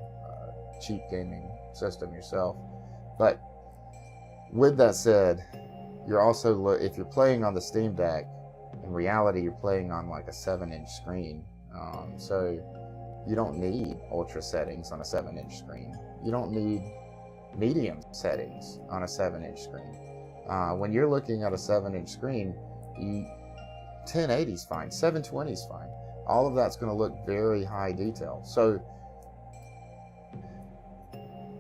cheap gaming system yourself. But with that said, you're also, if you're playing on the Steam Deck, in reality you're playing on like a 7-inch screen, so you don't need ultra settings on a 7-inch screen. You don't need medium settings on a 7-inch screen. When you're looking at a 7-inch screen, 1080 is fine, 720 is fine. All of that's going to look very high detail. So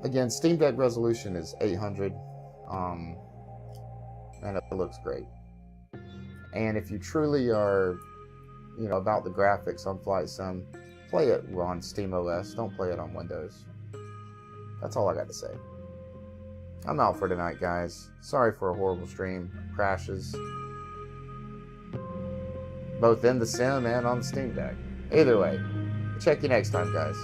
again, Steam Deck resolution is 800, and it looks great. And if you truly are, you know, about the graphics on Flight Sim, play it on SteamOS. Don't play it on Windows. That's all I got to say. I'm out for tonight, guys. Sorry for a horrible stream. Crashes. Both in the sim and on the Steam Deck. Either way, check you next time, guys.